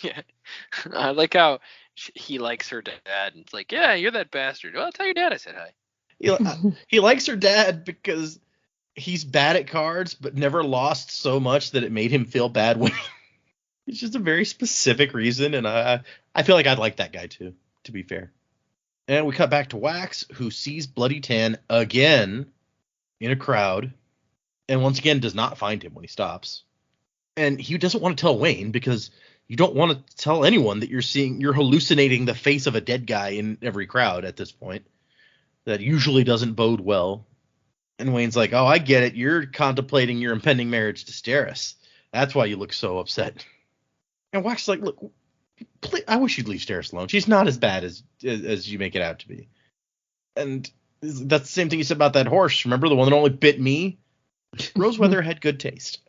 Yeah. I like how he likes her dad. It's like, yeah, you're that bastard. Well, tell your dad I said hi. He likes her dad because he's bad at cards, but never lost so much that it made him feel bad winning. It's just a very specific reason, and I feel like I'd like that guy too, to be fair. And we cut back to Wax, who sees Bloody Tan again in a crowd, and once again does not find him when he stops. And he doesn't want to tell Wayne because you don't want to tell anyone that you're hallucinating the face of a dead guy in every crowd at this point. That usually doesn't bode well. And Wayne's like, oh, I get it. You're contemplating your impending marriage to Steris. That's why you look so upset. And Wax is like, look, I wish you'd leave Steris alone. She's not as bad as you make it out to be. And that's the same thing you said about that horse. Remember the one that only bit me? Roseweather had good taste.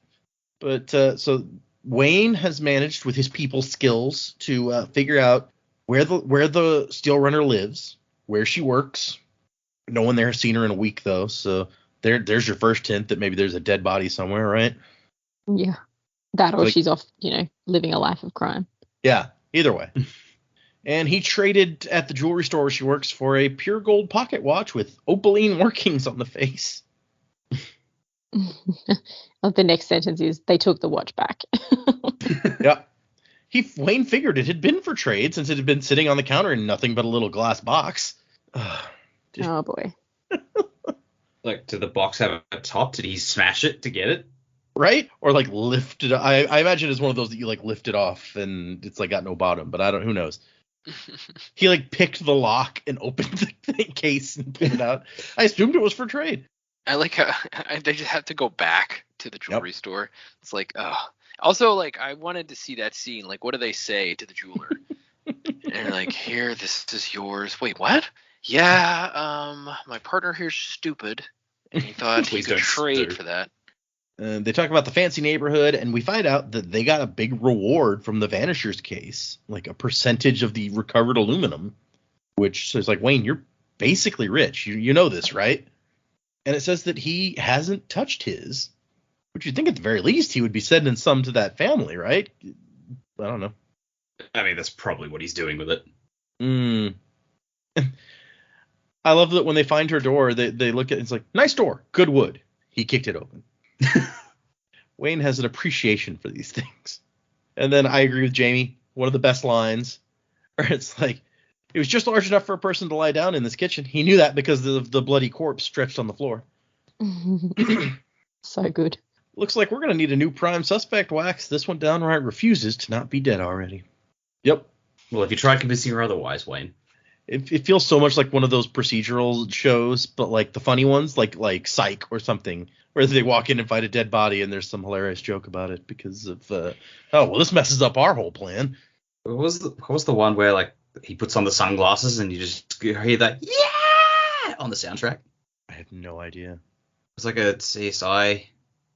But so Wayne has managed with his people skills to figure out where the Steel Runner lives, where she works. No one there has seen her in a week, though. So there's your first hint that maybe there's a dead body somewhere, right? Yeah. That or she's off, living a life of crime. Yeah, either way. And he traded at the jewelry store where she works for a pure gold pocket watch with opaline workings on the face. The next sentence is, they took the watch back. Yeah. Wayne figured it had been for trade since it had been sitting on the counter in nothing but a little glass box. Oh, boy. Like, did the box have a top? Did he smash it to get it? Right? Or like lift it. I imagine it's one of those that you like lift it off and it's like got no bottom, but who knows? He like picked the lock and opened the case and pulled it out. I assumed it was for trade. I like how they just have to go back to the jewelry store. It's like, also, like, I wanted to see that scene. Like, what do they say to the jeweler? And they're like, here, this is yours. Wait, what? Yeah, my partner here's stupid. And he thought he could trade for that. They talk about the fancy neighborhood, and we find out that they got a big reward from the Vanishers case, like a percentage of the recovered aluminum, which says, like, Wayne, you're basically rich. You know this, right? And it says that he hasn't touched his, which you'd think at the very least he would be sending some to that family, right? I don't know. I mean, that's probably what he's doing with it. I love that when they find her door, they look at it, it's like, nice door, good wood. He kicked it open. Wayne has an appreciation for these things. And then I agree with Jamie. One of the best lines, where it's like, it was just large enough for a person to lie down in this kitchen. He knew that because of the bloody corpse stretched on the floor. So good. Looks like we're going to need a new prime suspect, Wax. This one downright refuses to not be dead already. Yep. Well, if you tried convincing her otherwise, Wayne. It feels so much like one of those procedural shows, but like the funny ones, like Psych or something, where they walk in and find a dead body and there's some hilarious joke about it because of, this messes up our whole plan. What was the one where, like, he puts on the sunglasses and you just hear that, yeah, on the soundtrack? I have no idea. It's like a CSI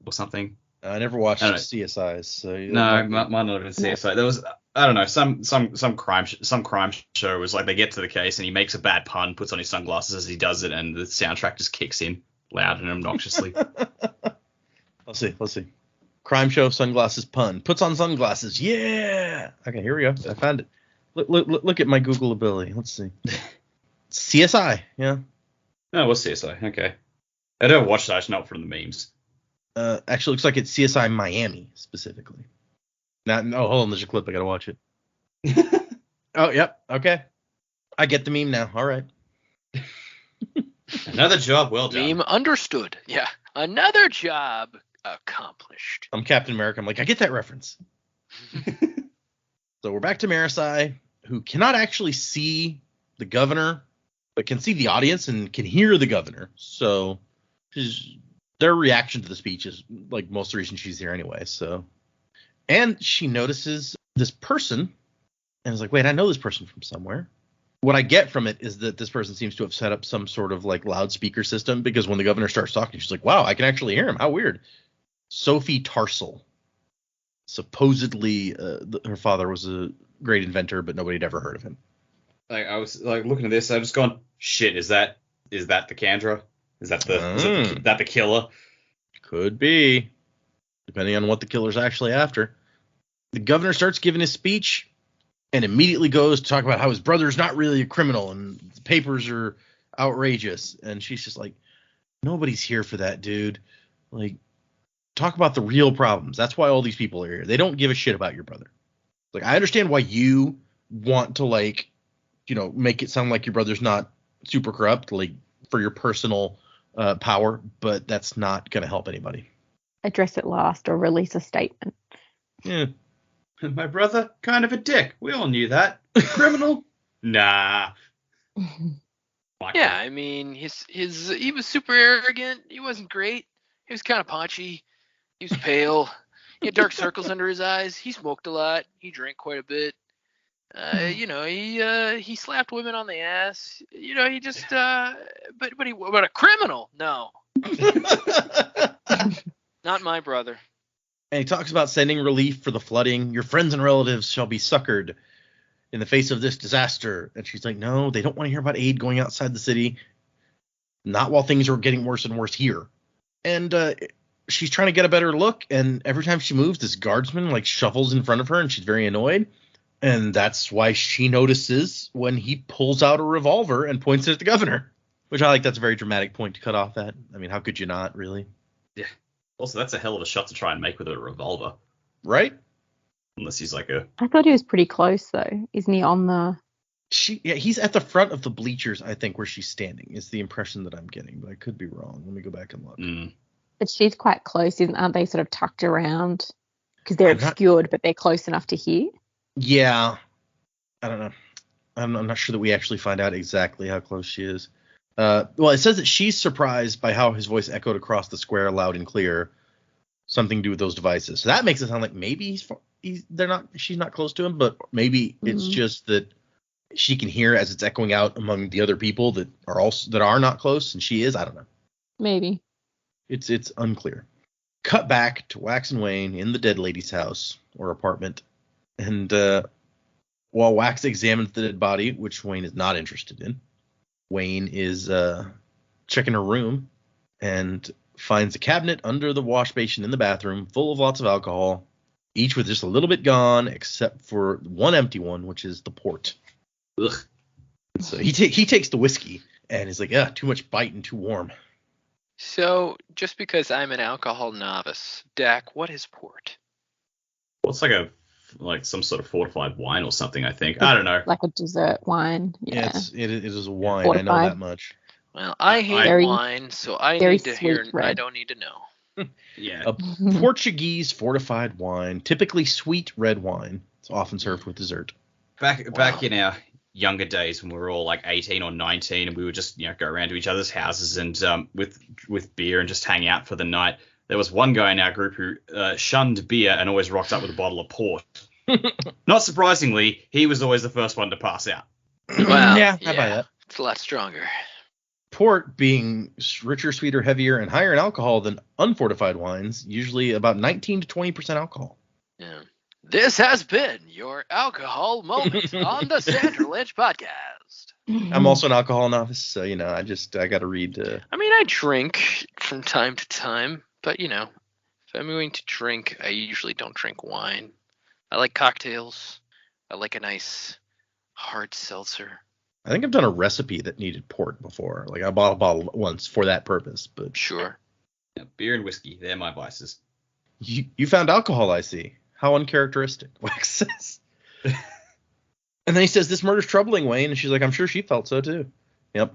or something. I never watched CSIs, so no, it might not have been CSI. There was, I don't know, some crime show was like they get to the case and he makes a bad pun, puts on his sunglasses as he does it, and the soundtrack just kicks in loud and obnoxiously. Let's see. Crime show, sunglasses, pun. Puts on sunglasses. Yeah. Okay, here we go. I found it. Look at my Google ability. Let's see. CSI. Yeah. No, it was CSI. Okay. I don't watch that. Not from the memes. Actually, looks like it's CSI Miami specifically. Hold on. There's a clip. I gotta watch it. Oh, yep. Okay. I get the meme now. All right. Another job well done. Meme understood. Yeah. Another job accomplished. I'm Captain America. I'm like, I get that reference. So we're back to Marisai, who cannot actually see the governor, but can see the audience and can hear the governor. So their reaction to the speech is like most of the reason she's here anyway. So, and she notices this person and is like, wait, I know this person from somewhere. What I get from it is that this person seems to have set up some sort of like loudspeaker system, because when the governor starts talking, she's like, wow, I can actually hear him. How weird. Sophie Tarsal. Supposedly her father was a great inventor, but nobody had ever heard of him. Like, I was like looking at this, I just gone, shit, is that the kandra? Is that the killer? Could be, depending on what the killer's actually after. The governor starts giving his speech and immediately goes to talk about how his brother's not really a criminal and the papers are outrageous. And she's just like, nobody's here for that, dude. Like, talk about the real problems. That's why all these people are here. They don't give a shit about your brother. Like, I understand why you want to, like, make it sound like your brother's not super corrupt, like, for your personal power, but that's not going to help anybody. Address it last or release a statement. Yeah. My brother, kind of a dick. We all knew that. Criminal? Nah. Yeah, I mean, he was super arrogant. He wasn't great. He was kind of paunchy. He was pale. He had dark circles under his eyes. He smoked a lot. He drank quite a bit. He slapped women on the ass. He just but a criminal? No. Not my brother. And he talks about sending relief for the flooding. Your friends and relatives shall be succored in the face of this disaster. And she's like, no, they don't want to hear about aid going outside the city. Not while things are getting worse and worse here. And she's trying to get a better look. And every time she moves, this guardsman like shuffles in front of her and she's very annoyed. And that's why she notices when he pulls out a revolver and points it at the governor, which I like. That's a very dramatic point to cut off at. I mean, how could you not, really? Yeah. Also, that's a hell of a shot to try and make with a revolver. Right? Unless he's like I thought he was pretty close, though. Isn't he on the... He's at the front of the bleachers, I think, where she's standing, is the impression that I'm getting, but I could be wrong. Let me go back and look. But she's quite close, aren't they, sort of tucked around? Because they're obscured, but they're close enough to hear. Yeah. I don't know. I'm not sure that we actually find out exactly how close she is. Well, it says that she's surprised by how his voice echoed across the square loud and clear. Something to do with those devices. So that makes it sound like maybe she's not close to him, but maybe it's just that she can hear as it's echoing out among the other people that are not close, and she is. I don't know. Maybe. It's unclear. Cut back to Wax and Wayne in the dead lady's house or apartment. And while Wax examines the dead body, which Wayne is not interested in, Wayne is checking her room and finds a cabinet under the wash basin in the bathroom full of lots of alcohol, each with just a little bit gone, except for one empty one, which is the port. Ugh. So he takes the whiskey and is like, too much bite and too warm. So just because I'm an alcohol novice, Dak, what is port? Well, it's like some sort of fortified wine or something, I think. I don't know. Like a dessert wine. Yeah. It is a wine. Fortified. I know that much. Well, I hate wine, so I need to hear. Red. I don't need to know. Yeah. A Portuguese fortified wine, typically sweet red wine. It's often served with dessert. Back in our younger days when we were all like 18 or 19 and we would just go around to each other's houses and with beer and just hang out for the night. There was one guy in our group who shunned beer and always rocked up with a bottle of port. Not surprisingly, he was always the first one to pass out. Well, Yeah, I buy that. It's a lot stronger. Port being richer, sweeter, heavier, and higher in alcohol than unfortified wines, usually about 19 to 20% alcohol. Yeah. This has been your alcohol moment on the Sanderlanche podcast. I'm also an alcohol novice, so I got to read. I mean, I drink from time to time, but if I'm going to drink, I usually don't drink wine. I like cocktails. I like a nice hard seltzer. I think I've done a recipe that needed port before. Like I bought a bottle once for that purpose, but Sure. Yeah, beer and whiskey, they're my vices. You found alcohol, I see. How uncharacteristic, Wax says. And then he says, this murder's troubling, Wayne. And she's like, I'm sure she felt so too. Yep.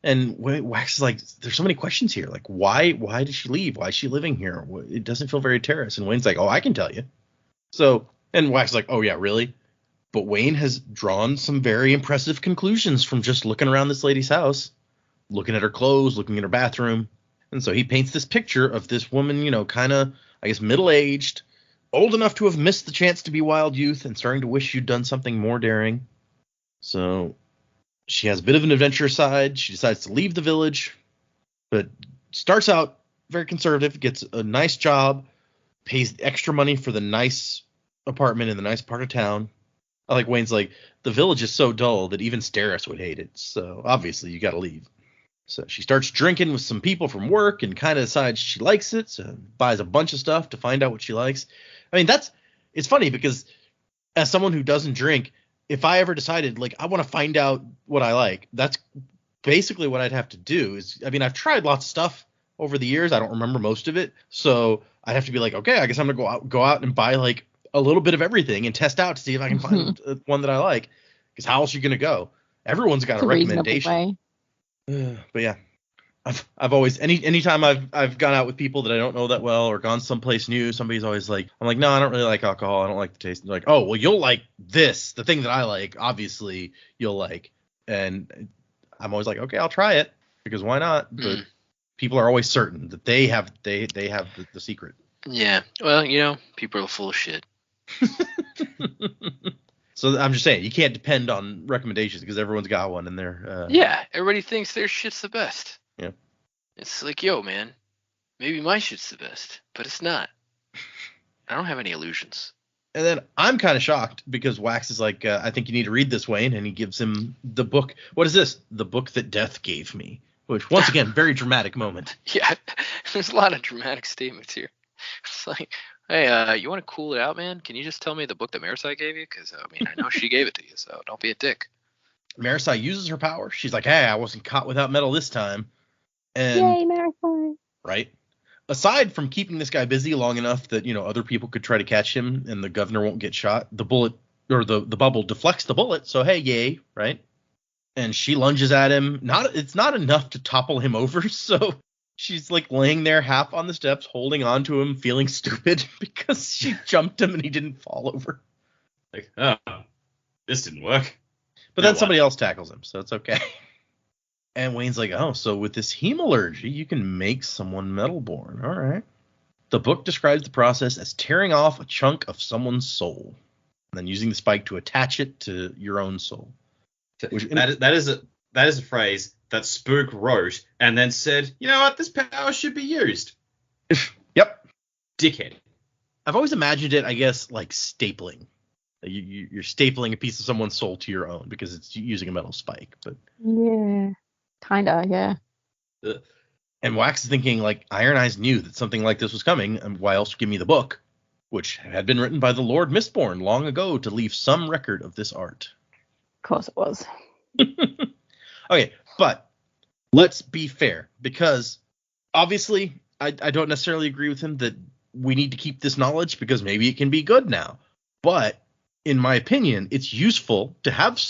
And Wax is like, there's so many questions here. Like, why did she leave? Why is she living here? It doesn't feel very terraced. And Wayne's like, oh, I can tell you. So, and Wax is like, oh, yeah, really? But Wayne has drawn some very impressive conclusions from just looking around this lady's house, looking at her clothes, looking at her bathroom. And so he paints this picture of this woman, kind of, I guess, middle-aged, old enough to have missed the chance to be wild youth and starting to wish you'd done something more daring. So she has a bit of an adventure side. She decides to leave the village, but starts out very conservative, gets a nice job, pays extra money for the nice apartment in the nice part of town. I like Wayne's like, the village is so dull that even Steris would hate it. So obviously you got to leave. So she starts drinking with some people from work and kind of decides she likes it. So buys a bunch of stuff to find out what she likes. I mean, it's funny because as someone who doesn't drink, if I ever decided like I want to find out what I like, that's basically what I'd have to do. I've tried lots of stuff over the years. I don't remember most of it. So I'd have to be like, okay, I guess I'm going to go out and buy like a little bit of everything and test out to see if I can find one that I like. Because how else are you going to go? Everyone's got a recommendation. But yeah, I've always anytime I've gone out with people that I don't know that well or gone someplace new, somebody's always like, I'm like, no, I don't really like alcohol. I don't like the taste. And they're like, oh, well, you'll like this, the thing that I like. Obviously, you'll like. And I'm always like, okay, I'll try it because why not? But people are always certain that they have the secret. Yeah. Well, people are full of shit. So I'm just saying, you can't depend on recommendations because everyone's got one and they're yeah, everybody thinks their shit's the best. Yeah. It's like, yo, man, maybe my shit's the best, but it's not. I don't have any illusions. And then I'm kind of shocked because Wax is like, I think you need to read this, Wayne, and he gives him the book. What is this? The book that death gave me. Which, once again, very dramatic moment. Yeah, there's a lot of dramatic statements here. It's like, hey, you want to cool it out, man? Can you just tell me the book that Marisai gave you? Because, I know she gave it to you, so don't be a dick. Marisai uses her power. She's like, hey, I wasn't caught without metal this time. And, yay, Marisai. Right? Aside from keeping this guy busy long enough that, other people could try to catch him and the governor won't get shot, the bullet, or the bubble deflects the bullet, so hey, yay, right? And she lunges at him. It's not enough to topple him over, so she's like laying there half on the steps, holding on to him, feeling stupid because she jumped him and he didn't fall over. Like, oh, this didn't work. But then somebody else tackles him, so it's okay. And Wayne's like, oh, so with this hemalurgy, you can make someone metalborn. All right. The book describes the process as tearing off a chunk of someone's soul and then using the spike to attach it to your own soul. That is a phrase that Spook wrote and then said, you know what, this power should be used. Yep. Dickhead. I've always imagined it, I guess, like stapling. You're stapling a piece of someone's soul to your own because it's using a metal spike. But yeah, kinda, yeah. And Wax is thinking, like, Iron Eyes knew that something like this was coming, and why else give me the book, which had been written by the Lord Mistborn long ago to leave some record of this art. Of course it was. Okay, but let's be fair, because obviously I don't necessarily agree with him that we need to keep this knowledge because maybe it can be good now. But in my opinion, it's useful to have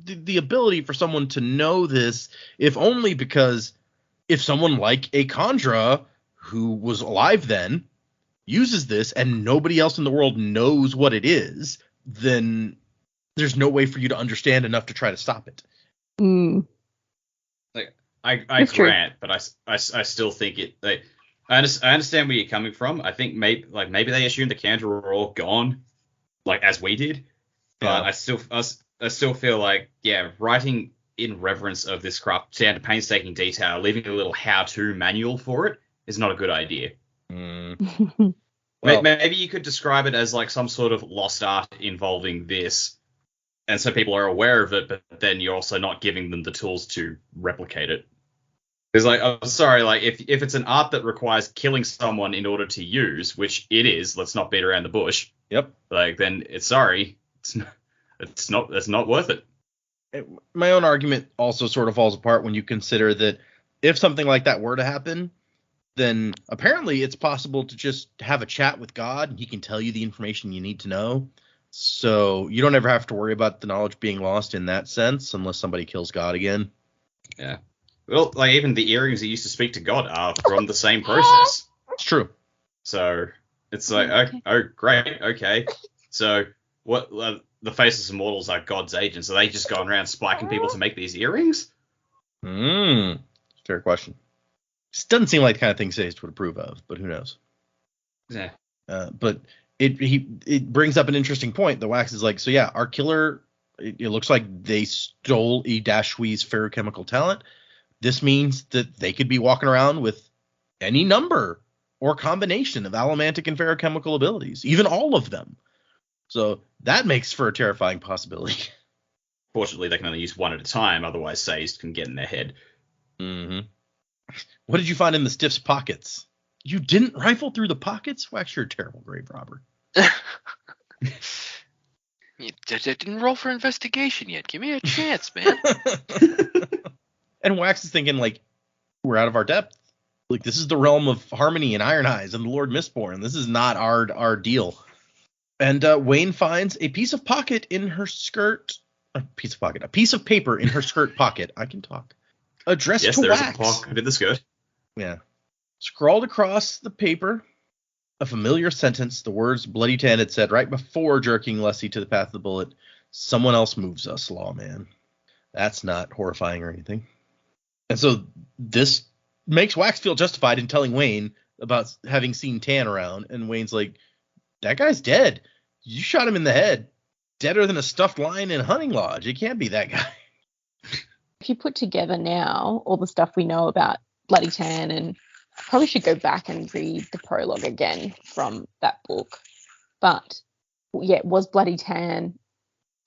the ability for someone to know this, if only because if someone like a kandra who was alive then, uses this and nobody else in the world knows what it is, then there's no way for you to understand enough to try to stop it. Like, I grant, but I still think it. Like, I understand where you're coming from. I think maybe they assumed the kandra were all gone, like as we did. But I still feel like, yeah, writing in reverence of this craft down to painstaking detail, leaving a little how-to manual for it is not a good idea. Well, maybe you could describe it as like some sort of lost art involving this, and so people are aware of it, but then you're also not giving them the tools to replicate it. It's like, I'm sorry, like if it's an art that requires killing someone in order to use, which it is, let's not beat around the bush. Yep. Like, then it's not worth it. My own argument also sort of falls apart when you consider that if something like that were to happen, then apparently it's possible to just have a chat with God and he can tell you the information you need to know. So you don't ever have to worry about the knowledge being lost in that sense unless somebody kills God again. Yeah. Well, like even the earrings that used to speak to God are from the same process. It's true. So it's like, oh great, okay. So what? The faceless immortals are God's agents. Are they just going around spiking people to make these earrings? Fair question. This doesn't seem like the kind of thing Sage would approve of, but who knows? Yeah. But it brings up an interesting point. The Wax is like, so yeah, our killer. It looks like they stole E-Shui's ferrochemical talent. This means that they could be walking around with any number or combination of allomantic and ferrochemical abilities, even all of them. So that makes for a terrifying possibility. Fortunately, they can only use one at a time. Otherwise, Sazed can get in their head. Mm-hmm. What did you find in the Stiff's pockets? You didn't rifle through the pockets? Wax, you're a terrible grave robber. You didn't roll for investigation yet. Give me a chance, man. And Wax is thinking, like, we're out of our depth. Like, this is the realm of Harmony and Iron Eyes and the Lord Mistborn. This is not our deal. And Wayne finds a piece of pocket in her skirt. A piece of paper in her skirt pocket. I can talk. Addressed to Wax. Yes, there's a pocket in the skirt. Yeah. Scrawled across the paper, a familiar sentence, the words Bloody Tan had said right before jerking Lessie to the path of the bullet. Someone else moves us, lawman. That's not horrifying or anything. And so this makes Wax feel justified in telling Wayne about having seen Tan around. And Wayne's like, that guy's dead. You shot him in the head. Deader than a stuffed lion in a hunting lodge. It can't be that guy. If you put together now all the stuff we know about Bloody Tan, and I probably should go back and read the prologue again from that book. But yeah, was Bloody Tan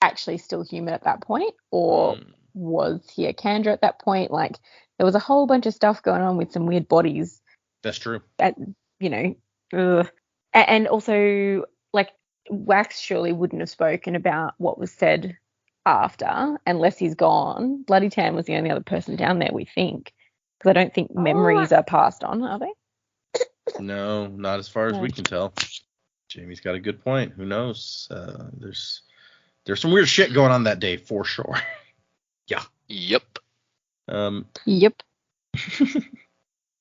actually still human at that point, or was he a kandra at that point? Like, there was a whole bunch of stuff going on with some weird bodies. That's true. And also, like, Wax surely wouldn't have spoken about what was said after unless he's gone. Bloody Tan was the only other person down there, we think, because I don't think memories are passed on, are they? No, not as far as we can tell. Jamie's got a good point. Who knows? There's some weird shit going on that day for sure. Yeah. Yep. Yep.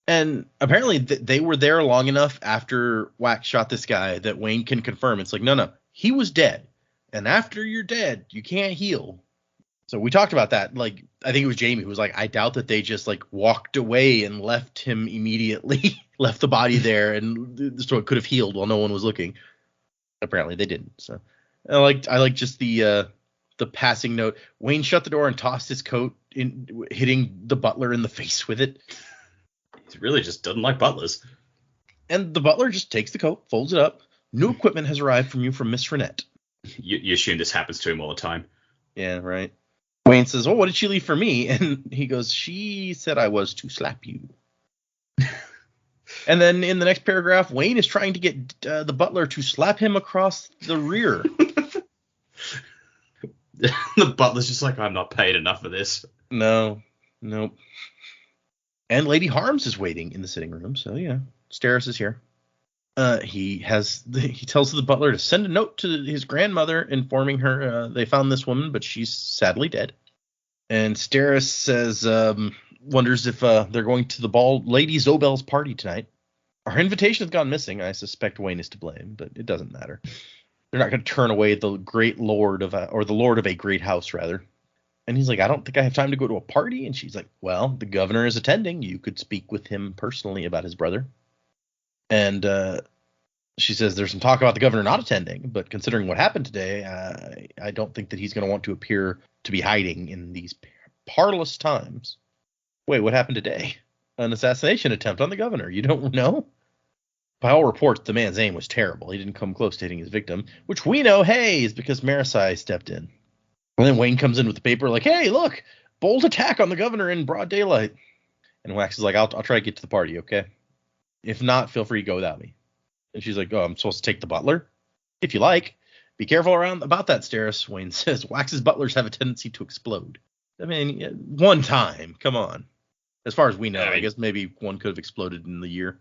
And apparently they were there long enough after Wax shot this guy that Wayne can confirm. It's like, no, he was dead. And after you're dead, you can't heal. So we talked about that. Like, I think it was Jamie who was like, I doubt that they just like walked away and left him immediately, left the body there, and so it could have healed while no one was looking. Apparently they didn't. So I like just the passing note. Wayne shut the door and tossed his coat, hitting the butler in the face with it. He really just doesn't like butlers. And the butler just takes the coat, folds it up. New equipment has arrived from Miss Renette. You assume this happens to him all the time. Yeah, right. Wayne says, "Oh, what did she leave for me?" And he goes, "She said I was to slap you." And then in the next paragraph, Wayne is trying to get the butler to slap him across the rear. The butler's just like, I'm not paid enough for this. Nope. And Lady Harms is waiting in the sitting room, so yeah, Steris is here. He tells the butler to send a note to his grandmother informing her they found this woman, but she's sadly dead. And Steris says, wonders if they're going to the ball Lady Zobel's party tonight. Our invitation has gone missing. I suspect Wayne is to blame, but it doesn't matter. They're not going to turn away the great lord of or the lord of a great house, rather. And he's like, I don't think I have time to go to a party. And she's like, well, the governor is attending. You could speak with him personally about his brother. And she says there's some talk about the governor not attending, but considering what happened today, I don't think that he's going to want to appear to be hiding in these parlous times. Wait, what happened today? An assassination attempt on the governor. You don't know? By all reports, the man's aim was terrible. He didn't come close to hitting his victim, which we know, hey, is because Marisai stepped in. And then Wayne comes in with the paper like, hey, look, bold attack on the governor in broad daylight. And Wax is like, I'll try to get to the party, okay? If not, feel free to go without me. And she's like, oh, I'm supposed to take the butler? If you like. Be careful about that, Steris. Wayne says, Wax's butlers have a tendency to explode. I mean, one time. Come on. As far as we know, I guess maybe one could have exploded in the year.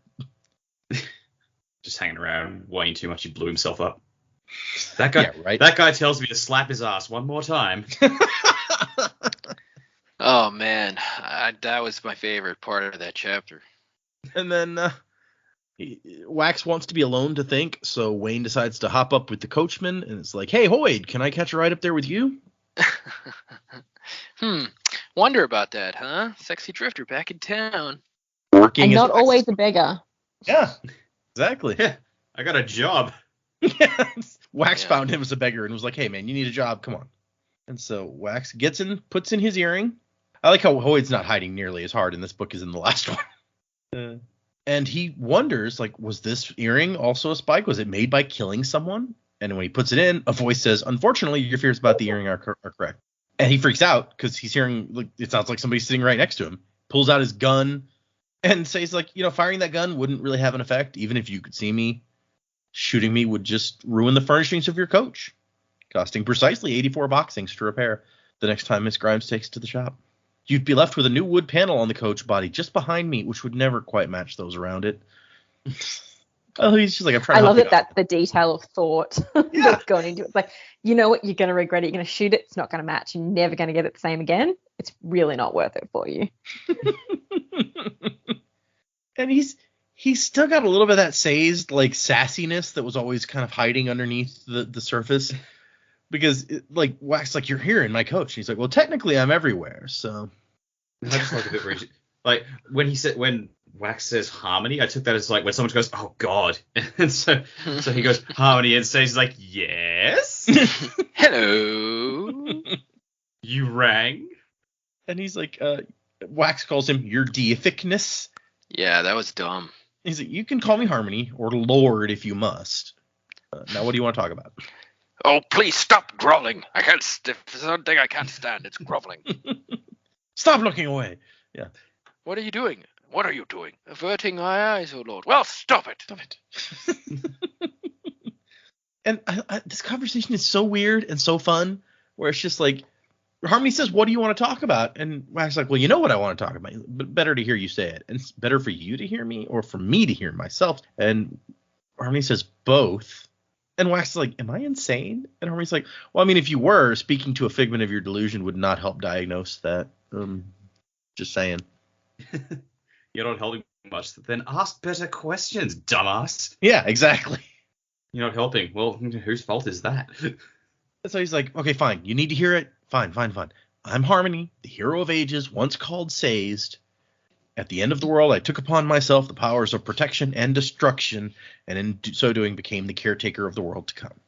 Just hanging around Wayne too much, he blew himself up. That guy, yeah, right? That guy tells me to slap his ass one more time. Oh man, that was my favorite part of that chapter. And then Wax wants to be alone to think, so Wayne decides to hop up with the coachman, and it's like, hey, Hoyd, can I catch a ride up there with you? Wonder about that, huh? Sexy drifter back in town. Working And as not always a beggar. Yeah, exactly. Yeah, I got a job. Yes. Wax found him as a beggar and was like, hey, man, you need a job. Come on. And so Wax puts in his earring. I like how Hoyd's not hiding nearly as hard in this book as in the last one. And he wonders, like, was this earring also a spike? Was it made by killing someone? And when he puts it in, a voice says, unfortunately, your fears about the earring are correct. And he freaks out because he's hearing, like, it sounds like somebody's sitting right next to him. Pulls out his gun and says, like, firing that gun wouldn't really have an effect. Even if you could see me, shooting me would just ruin the furnishings of your coach, costing precisely 84 boxings to repair the next time Miss Grimes takes to the shop. You'd be left with a new wood panel on the coach body just behind me, which would never quite match those around it. Oh, he's just like, I'm trying to I love help that that's the detail of thought that's gone into it. It's like, you know what, you're going to regret it. You're going to shoot it. It's not going to match. You're never going to get it the same again. It's really not worth it for you. And he's still got a little bit of that Say's, like, sassiness that was always kind of hiding underneath the surface. Because, like, Wax, like, you're here in my coach. And he's like, well, technically I'm everywhere, so. I just like a bit where like, when Wax says harmony, I took that as, like, when someone goes, oh, God. And so he goes, harmony, and Say's like, yes? Hello. You rang? And he's like, Wax calls him your deificness. Yeah, that was dumb. He's like, you can call me Harmony, or Lord if you must. Now, what do you want to talk about? Oh, please stop groveling. If there's one thing I can't stand, it's groveling. Stop looking away. Yeah. What are you doing? What are you doing? Averting my eyes, oh Lord. Well, stop it. Stop it. And this conversation is so weird and so fun, where it's just like, Harmony says, what do you want to talk about? And Wax's like, well, you know what I want to talk about, but better to hear you say it. And it's better for you to hear me or for me to hear myself. And Harmony says both. And Wax is like, am I insane? And Harmony's like, well, I mean, if you were, speaking to a figment of your delusion would not help diagnose that. Just saying. You're not helping much. Then ask better questions, dumbass. Yeah, exactly. You're not helping. Well, whose fault is that? So he's like, okay, fine. You need to hear it. Fine. I'm Harmony, the hero of ages, once called Sazed. At the end of the world, I took upon myself the powers of protection and destruction, and in so doing became the caretaker of the world to come.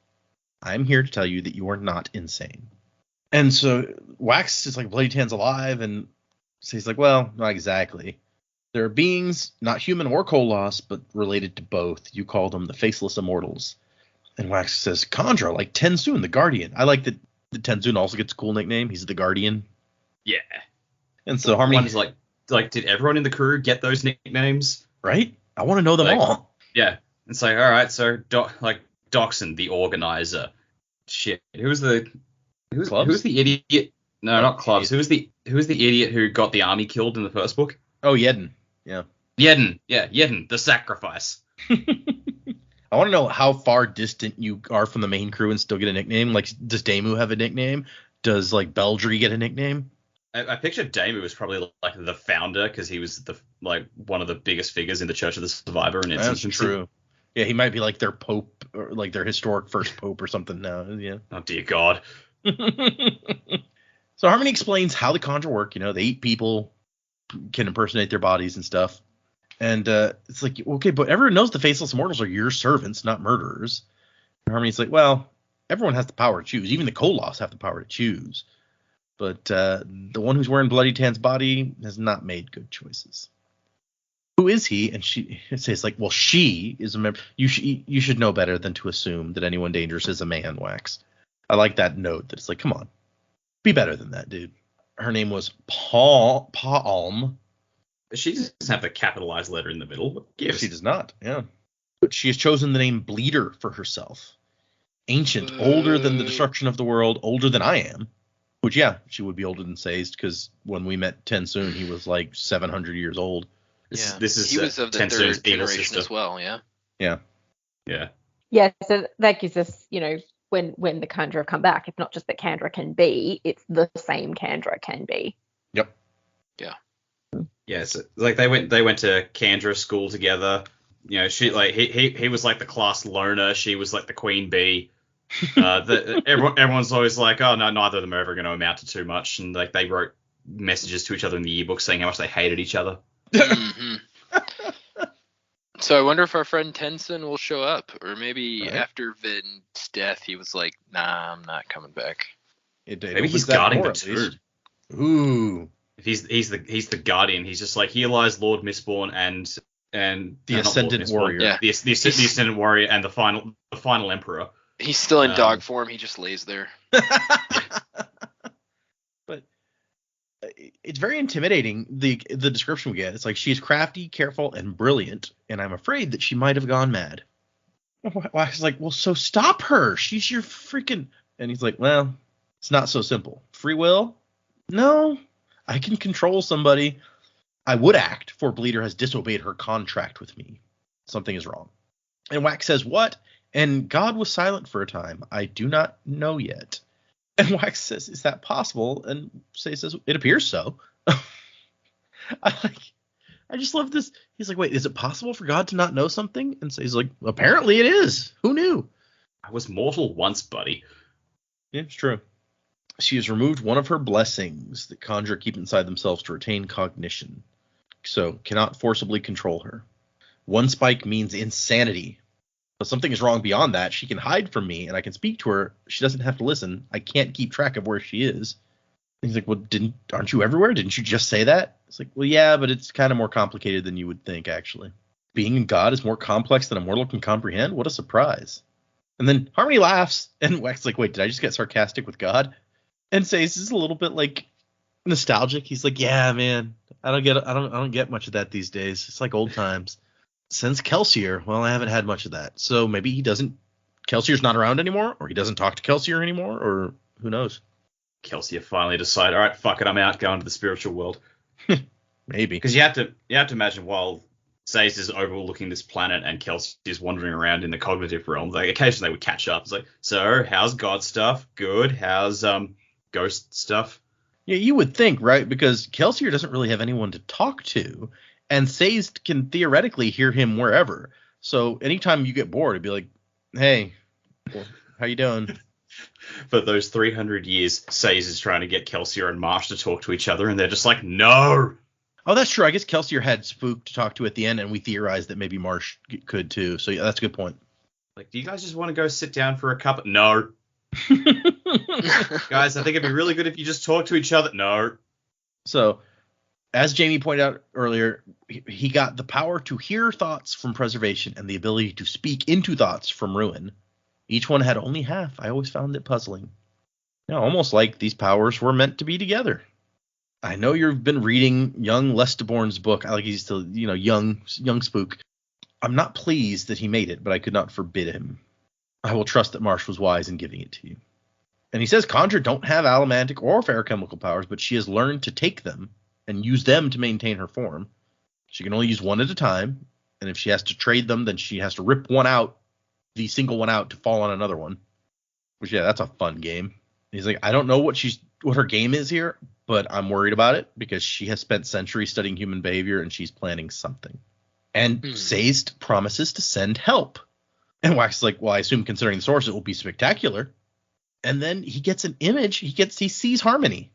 I'm here to tell you that you are not insane. And so Wax is like, Bloody Tan's alive, and so he's like, well, not exactly. There are beings, not human or Koloss, but related to both. You call them the Faceless Immortals. And Wax says, kandra, like Tenzun, the Guardian. I like that the Tenzun also gets a cool nickname. He's the Guardian. Yeah. And so Harmony... One's like, did everyone in the crew get those nicknames? Right? I want to know them all. Yeah. It's like, all right, so Doxson, the organizer. Shit. Who's the idiot? No, not Clubs. Who was the idiot who got the army killed in the first book? Oh, Yedden. Yeah. Yedden, the sacrifice. I want to know how far distant you are from the main crew and still get a nickname. Like, does Damu have a nickname? Does, like, Beldry get a nickname? I pictured Damu was probably like the founder because he was one of the biggest figures in the Church of the Survivor in its That's infancy. true. Yeah, he might be like their pope or like their historic first pope or something now. Yeah. Oh dear God. So Harmony explains how the kandra work. They eat people, can impersonate their bodies and stuff. And it's like, okay, but everyone knows the faceless immortals are your servants, not murderers. And Harmony's like, well, everyone has the power to choose. Even the Koloss have the power to choose. But the one who's wearing Bloody Tan's body has not made good choices. Who is he? And she says, like, well, she is a member. You should know better than to assume that anyone dangerous is a man, Wax. I like that note. That it's like, come on, be better than that, dude. Her name was Palm. She doesn't have the capitalized letter in the middle. What gives? She does not. Yeah, but she has chosen the name Bleeder for herself. Ancient, older than the destruction of the world, older than I am. Which, yeah, she would be older than Sazed, because when we met Tensoon, he was like 700 years old. This is he was of the Tensoon's third evil generation sister. as well. Yeah. Yeah. Yeah. Yeah, so that gives us, when the kandra come back, it's not just that kandra can be, it's the same kandra can be. Yep. Yeah. Yeah, so like they went to Kandra school together. She like he was like the class loner. She was like the queen bee. Everyone's always like, oh no, neither of them are ever going to amount to too much, and like they wrote messages to each other in the yearbook saying how much they hated each other. Mm-hmm. So I wonder if our friend Tensoon will show up, or maybe after Vin's death, he was like, nah, I'm not coming back. Maybe he's guarding the tomb. Ooh. He's the guardian. He's just like, here lies Lord Mistborn and the Ascendant Warrior. Yeah. The Ascendant Warrior and the final Emperor. He's still in dog form. He just lays there. But it's very intimidating, the description we get. It's like, she's crafty, careful, and brilliant, and I'm afraid that she might have gone mad. I was like, well, so stop her. She's your freaking... And he's like, well, it's not so simple. Free will? No. I can control somebody. I would act, for Bleeder has disobeyed her contract with me. Something is wrong. And Wax says, what? And God was silent for a time. I do not know yet. And Wax says, is that possible? And Say says, it appears so. I just love this. He's like, wait, is it possible for God to not know something? And Say's like, apparently it is. Who knew? I was mortal once, buddy. Yeah, it's true. She has removed one of her blessings that kandra keep inside themselves to retain cognition, so cannot forcibly control her. One spike means insanity. But something is wrong beyond that. She can hide from me, and I can speak to her. She doesn't have to listen. I can't keep track of where she is. And he's like, well, aren't you everywhere? Didn't you just say that? It's like, well, yeah, but it's kind of more complicated than you would think, actually. Being a god is more complex than a mortal can comprehend? What a surprise. And then Harmony laughs, and Wax is like, wait, did I just get sarcastic with God? And Says is a little bit like nostalgic. He's like, yeah, man, I don't get much of that these days. It's like old times. Since Kelsier, well, I haven't had much of that. So maybe Kelsier's not around anymore, or he doesn't talk to Kelsier anymore, or who knows? Kelsier finally decided, all right, fuck it, I'm out, going to the spiritual world. Maybe. Because you have to imagine, while Sazed is overlooking this planet and Kelsey is wandering around in the cognitive realm, like occasionally they would catch up. It's like, so how's God stuff? Good. How's ghost stuff? Yeah, you would think, right? Because Kelsier doesn't really have anyone to talk to, and Sazed can theoretically hear him wherever. So anytime you get bored, it'd be like, hey, how you doing? For those 300 years, Sazed is trying to get Kelsier and Marsh to talk to each other, and they're just like, no. Oh, that's true. I guess Kelsier had Spook to talk to at the end, and we theorized that maybe Marsh could too. So yeah, that's a good point. Like, do you guys just want to go sit down for a cup? No. Guys, I think it'd be really good if you just talk to each other. No. So, as Jamie pointed out earlier, he got the power to hear thoughts from preservation and the ability to speak into thoughts from ruin. Each one had only half. I always found it puzzling. Almost like these powers were meant to be together. I know you've been reading young Lestiborn's book. I like he's still, young Spook. I'm not pleased that he made it, but I could not forbid him. I will trust that Marsh was wise in giving it to you. And he says kandra don't have allomantic or ferochemical powers, but she has learned to take them and use them to maintain her form. She can only use one at a time, and if she has to trade them, then she has to rip one out, the single one out, to fall on another one. Which, yeah, that's a fun game. He's like, I don't know what her game is here, but I'm worried about it because she has spent centuries studying human behavior and she's planning something. And Sazed promises to send help. And Wax is like, well, I assume considering the source, it will be spectacular. And then he gets an image. He sees Harmony.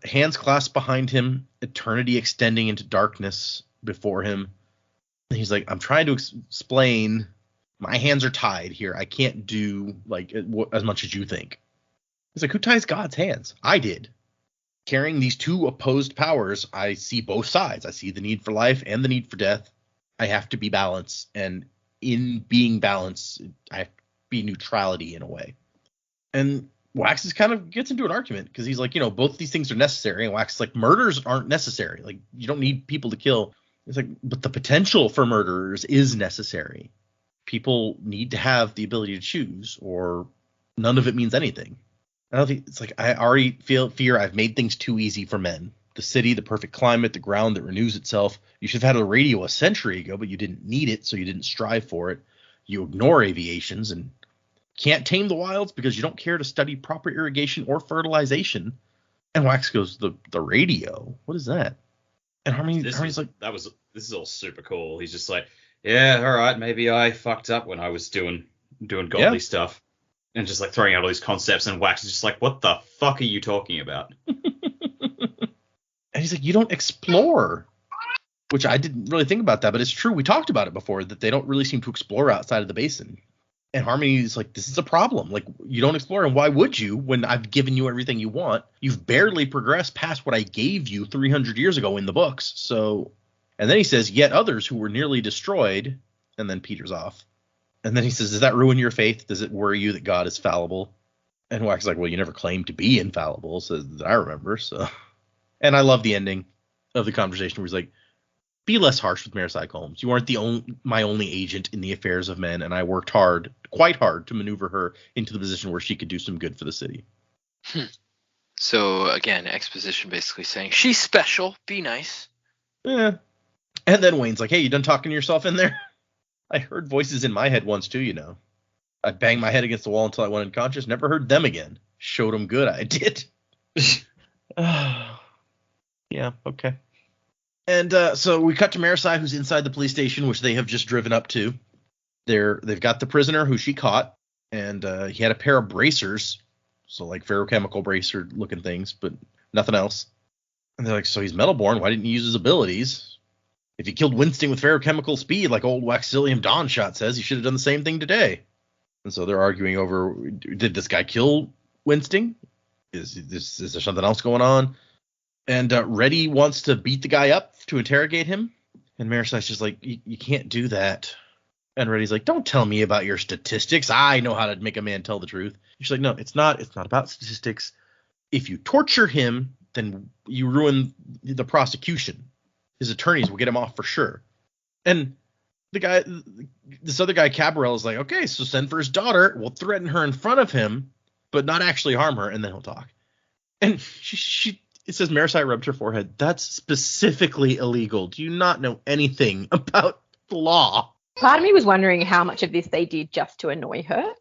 Hands clasped behind him, eternity extending into darkness before him. And he's like, I'm trying to explain. My hands are tied here. I can't do like as much as you think. He's like, who ties God's hands? I did. Carrying these two opposed powers, I see both sides. I see the need for life and the need for death. I have to be balanced. And in being balanced, I have to be neutrality in a way. And Wax kind of gets into an argument because he's like, both these things are necessary. And Wax is like, murders aren't necessary. Like, you don't need people to kill. It's like, but the potential for murderers is necessary. People need to have the ability to choose, or none of it means anything. I don't think it's like I already fear I've made things too easy for men. The city, the perfect climate, the ground that renews itself. You should have had a radio a century ago, but you didn't need it, so you didn't strive for it. You ignore aviations and can't tame the wilds because you don't care to study proper irrigation or fertilization. And Wax goes, the radio? What is that? And Harmony's like, this is all super cool. He's just like, yeah, all right, maybe I fucked up when I was doing godly stuff. And just like throwing out all these concepts, and Wax is just like, what the fuck are you talking about? And he's like, you don't explore. Which I didn't really think about that, but it's true. We talked about it before, that they don't really seem to explore outside of the basin. And Harmony's like, this is a problem. Like, you don't explore, and why would you when I've given you everything you want? You've barely progressed past what I gave you 300 years ago in the books. So, and then he says, yet others who were nearly destroyed, and then peters off. And then he says, does that ruin your faith? Does it worry you that God is fallible? And Wax is like, well, you never claimed to be infallible, so that I remember. So, and I love the ending of the conversation where he's like, be less harsh with Marisai Combs. You aren't my only agent in the affairs of men, and I worked quite hard to maneuver her into the position where she could do some good for the city. So again, exposition basically saying she's special. Be nice. Yeah. And then Wayne's like, hey, you done talking to yourself in there? I heard voices in my head once too, I banged my head against the wall until I went unconscious. Never heard them again. Showed them good. I did. Yeah, okay. And so we cut to Marisai, who's inside the police station, which they have just driven up to. They've got the prisoner who she caught, and he had a pair of bracers, so like ferrochemical bracer looking things, but nothing else. And they're like, so he's metal-born. Why didn't he use his abilities? If he killed Winston with ferrochemical speed, like old Waxilium Dawnshot says, he should have done the same thing today. And so they're arguing over, did this guy kill Winston? Is there something else going on? And Reddy wants to beat the guy up to interrogate him. And Marisai's just like, you can't do that. And Reddy's like, don't tell me about your statistics. I know how to make a man tell the truth. She's like, no, it's not about statistics. If you torture him, then you ruin the prosecution. His attorneys will get him off for sure. And this other guy, Cabral, is like, okay, so send for his daughter. We'll threaten her in front of him, but not actually harm her, and then he'll talk. And it says Marisai rubbed her forehead. That's specifically illegal. Do you not know anything about the law? Part of me was wondering how much of this they did just to annoy her.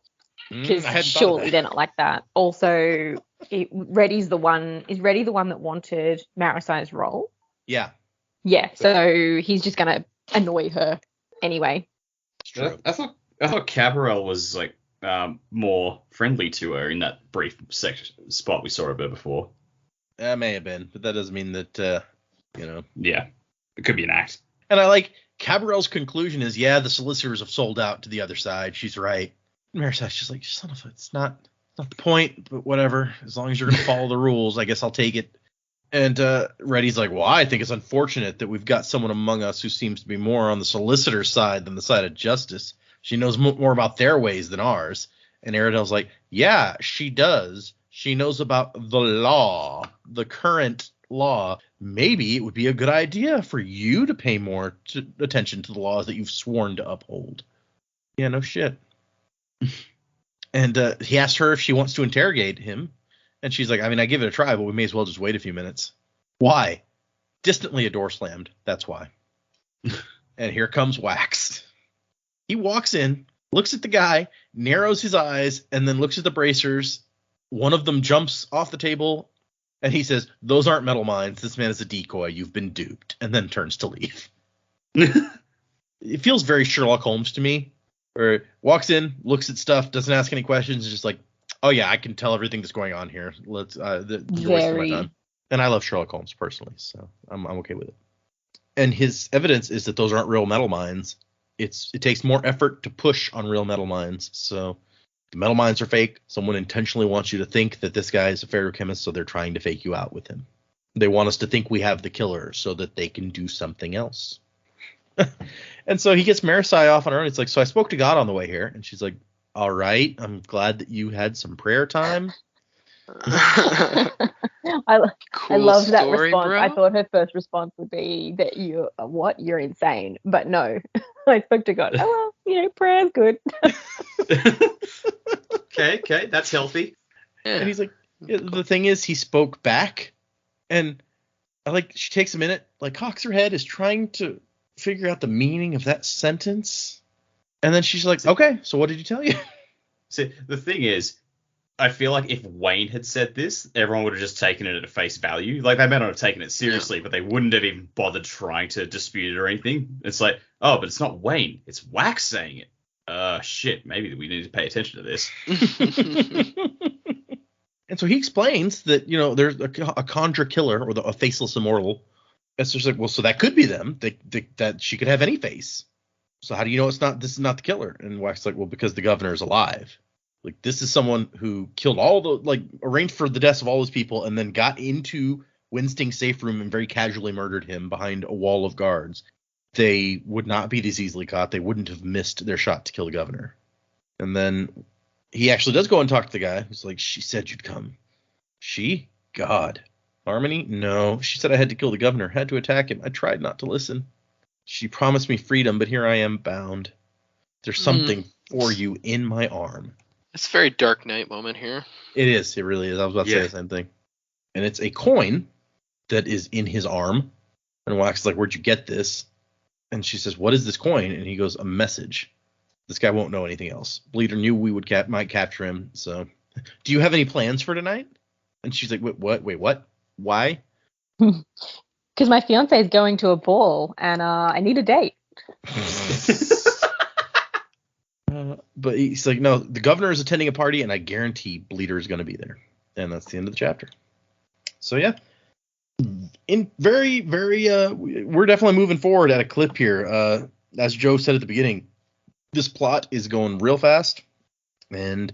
Because surely they're not like that. Also, Reddy's the one. Is Reddy the one that wanted Marisai's role? Yeah. Yeah. So he's just gonna annoy her anyway. It's true. I thought Cabral was like more friendly to her in that brief spot we saw a bit before. That may have been, but that doesn't mean that Yeah, it could be an act. And I like Cabral's conclusion is, yeah, the solicitors have sold out to the other side. She's right. Marisai's just like, son of a, it's not the point, but whatever. As long as you're going to follow the rules, I guess I'll take it. And Reddy's like, well, I think it's unfortunate that we've got someone among us who seems to be more on the solicitor's side than the side of justice. She knows more about their ways than ours. And Aradel's like, yeah, she does. She knows about the law, the current law. Maybe it would be a good idea for you to pay more attention to the laws that you've sworn to uphold. Yeah, no shit. And he asked her if she wants to interrogate him. And she's like, I mean, I give it a try, but we may as well just wait a few minutes. Why? Distantly a door slammed. That's why. And here comes Wax. He walks in, looks at the guy, narrows his eyes, and then looks at the bracers. One of them jumps off the table And he says, those aren't metal mines. This man is a decoy. You've been duped. And then turns to leave. It feels very Sherlock Holmes to me. Where walks in, looks at stuff, doesn't ask any questions. Is just like, oh, yeah, I can tell everything that's going on here. Let's you're wasting my time. And I love Sherlock Holmes personally, so I'm okay with it. And his evidence is that those aren't real metal mines. It takes more effort to push on real metal mines. So the metal mines are fake. Someone intentionally wants you to think that this guy is a ferrochemist, so they're trying to fake you out with him. They want us to think we have the killer so that they can do something else. And so he gets Marisai off on her own. It's like, so I spoke to God on the way here. And she's like, all right, I'm glad that you had some prayer time. I love that response. Bro. I thought her first response would be that you're insane. But no, I spoke to God. Oh, well, prayer's good. Okay, that's healthy. Yeah. And he's like, the thing is, he spoke back. And she takes a minute, cocks her head, is trying to figure out the meaning of that sentence. And then she's like, okay, so what did he tell you? See, the thing is, I feel like if Wayne had said this, everyone would have just taken it at face value. They may not have taken it seriously, but they wouldn't have even bothered trying to dispute it or anything. It's like, oh, but it's not Wayne. It's Wax saying it. Shit, maybe we need to pay attention to this. And so he explains that, there's a kandra killer or a faceless immortal. It's just like, well, so that could be them. That she could have any face. So how do you know this is not the killer? And Wax is like, well, because the governor is alive. This is someone who killed arranged for the deaths of all his people and then got into Winsting's safe room and very casually murdered him behind a wall of guards. They would not be this easily caught. They wouldn't have missed their shot to kill the governor. And then he actually does go and talk to the guy who's like, she said you'd come. She? God. Harmony? No. She said I had to kill the governor, had to attack him. I tried not to listen. She promised me freedom, but here I am bound. There's something for you in my arm. It's a very Dark Knight moment here. It is. It really is. I was about to say the same thing. And it's a coin that is in his arm. And Wax is like, where'd you get this? And she says, what is this coin? And he goes, a message. This guy won't know anything else. Bleeder knew we might capture him. So, do you have any plans for tonight? And she's like, Wait, what? Why? Because my fiance is going to a ball and I need a date. But he's like, no, the governor is attending a party and I guarantee Bleeder is going to be there. And that's the end of the chapter. So, yeah. In very, very, we're definitely moving forward at a clip here. As Joe said at the beginning, this plot is going real fast and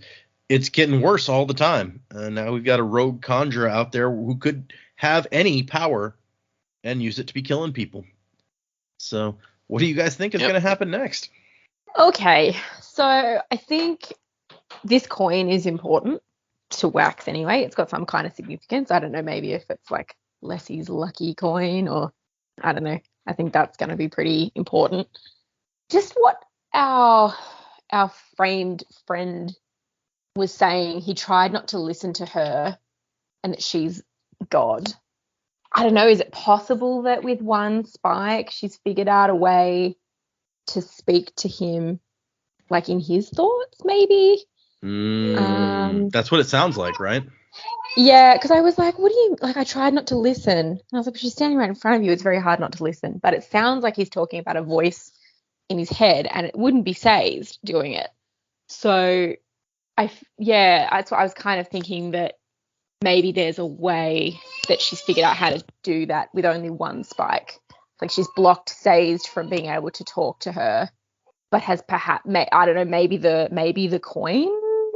it's getting worse all the time. Now we've got a rogue kandra out there who could have any power and use it to be killing people. So what do you guys think is going to happen next? Okay, so I think this coin is important to Wax anyway. It's got some kind of significance. I don't know, maybe if it's Leslie's lucky coin or I don't know. I think that's going to be pretty important. Just what our framed friend was saying, he tried not to listen to her and that she's God. I don't know, is it possible that with one spike she's figured out a way to speak to him in his thoughts maybe? That's what it sounds like, right? Yeah, because I was like, what do you, I tried not to listen. And I was like, she's standing right in front of you. It's very hard not to listen. But it sounds like he's talking about a voice in his head and it wouldn't be Say's doing it. So, that's what I was kind of thinking, that maybe there's a way that she's figured out how to do that with only one spike. She's blocked Say's from being able to talk to her, but has perhaps, I don't know, maybe the coin